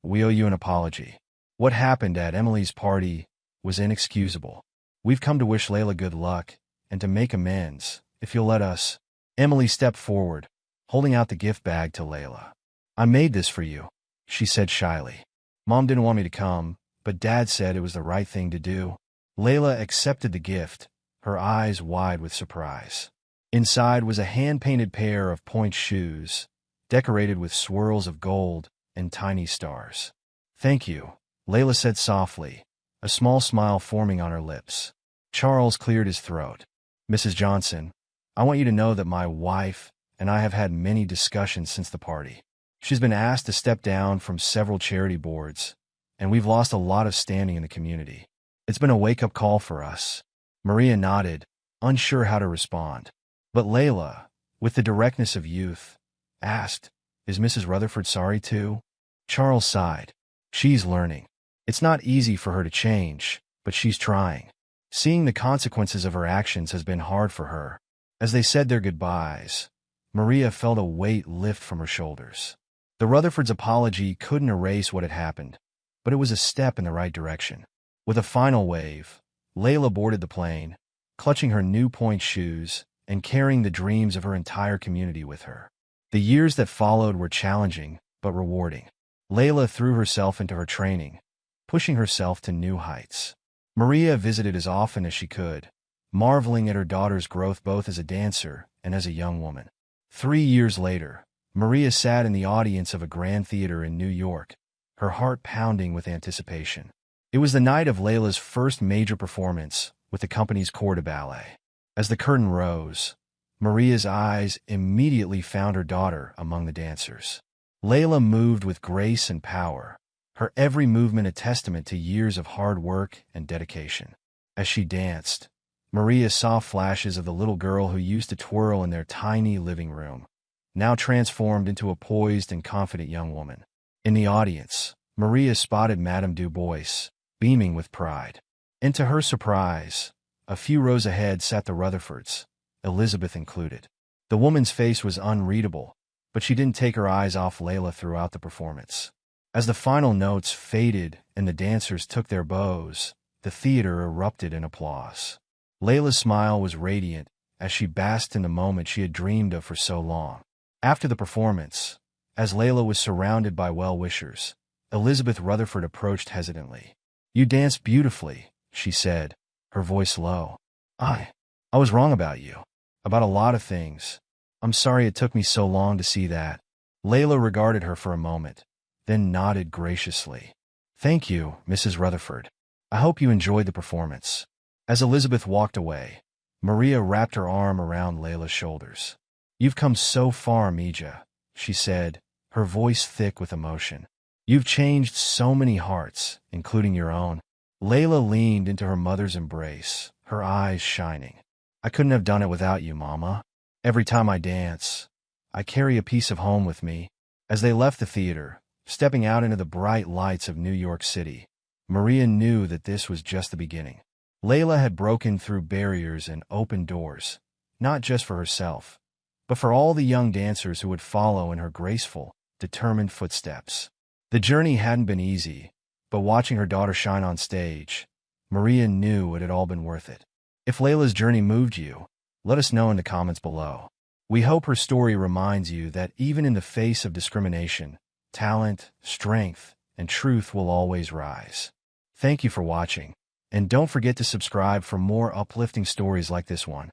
we owe you an apology. What happened at Emily's party was inexcusable. We've come to wish Layla good luck and to make amends, if you'll let us." Emily stepped forward, holding out the gift bag to Layla. "I made this for you." she said shyly. Mom didn't want me to come, but Dad said it was the right thing to do. Layla accepted the gift, her eyes wide with surprise. Inside was a hand-painted pair of pointe shoes, decorated with swirls of gold and tiny stars. Thank you, Layla said softly, a small smile forming on her lips. Charles cleared his throat. Mrs. Johnson, I want you to know that my wife and I have had many discussions since the party. She's been asked to step down from several charity boards, and we've lost a lot of standing in the community. It's been a wake-up call for us. Maria nodded, unsure how to respond. But Layla, with the directness of youth, asked, Is Mrs. Rutherford sorry too? Charles sighed. She's learning. It's not easy for her to change, but she's trying. Seeing the consequences of her actions has been hard for her. As they said their goodbyes, Maria felt a weight lift from her shoulders. The Rutherfords' apology couldn't erase what had happened, but it was a step in the right direction. With a final wave, Layla boarded the plane, clutching her new pointe shoes and carrying the dreams of her entire community with her. The years that followed were challenging but rewarding. Layla threw herself into her training, pushing herself to new heights. Maria visited as often as she could, marveling at her daughter's growth both as a dancer and as a young woman. 3 years later, Maria sat in the audience of a grand theater in New York, her heart pounding with anticipation. It was the night of Layla's first major performance with the company's corps de ballet. As the curtain rose, Maria's eyes immediately found her daughter among the dancers. Layla moved with grace and power, her every movement a testament to years of hard work and dedication. As she danced, Maria saw flashes of the little girl who used to twirl in their tiny living room, now transformed into a poised and confident young woman. In the audience, Maria spotted Madame Du Bois, beaming with pride. And to her surprise, a few rows ahead sat the Rutherfords, Elizabeth included. The woman's face was unreadable, but she didn't take her eyes off Layla throughout the performance. As the final notes faded and the dancers took their bows, the theater erupted in applause. Layla's smile was radiant as she basked in the moment she had dreamed of for so long. After the performance, as Layla was surrounded by well-wishers, Elizabeth Rutherford approached hesitantly. You danced beautifully, she said, her voice low. I was wrong about you. About a lot of things. I'm sorry it took me so long to see that. Layla regarded her for a moment, then nodded graciously. Thank you, Mrs. Rutherford. I hope you enjoyed the performance. As Elizabeth walked away, Maria wrapped her arm around Layla's shoulders. You've come so far, Mija, she said, her voice thick with emotion. You've changed so many hearts, including your own. Layla leaned into her mother's embrace, her eyes shining. I couldn't have done it without you, Mama. Every time I dance, I carry a piece of home with me. As they left the theater, stepping out into the bright lights of New York City, Maria knew that this was just the beginning. Layla had broken through barriers and opened doors, not just for herself, but for all the young dancers who would follow in her graceful, determined footsteps. The journey hadn't been easy, but watching her daughter shine on stage, Maria knew it had all been worth it. If Layla's journey moved you, let us know in the comments below. We hope her story reminds you that even in the face of discrimination, talent, strength, and truth will always rise. Thank you for watching, and don't forget to subscribe for more uplifting stories like this one.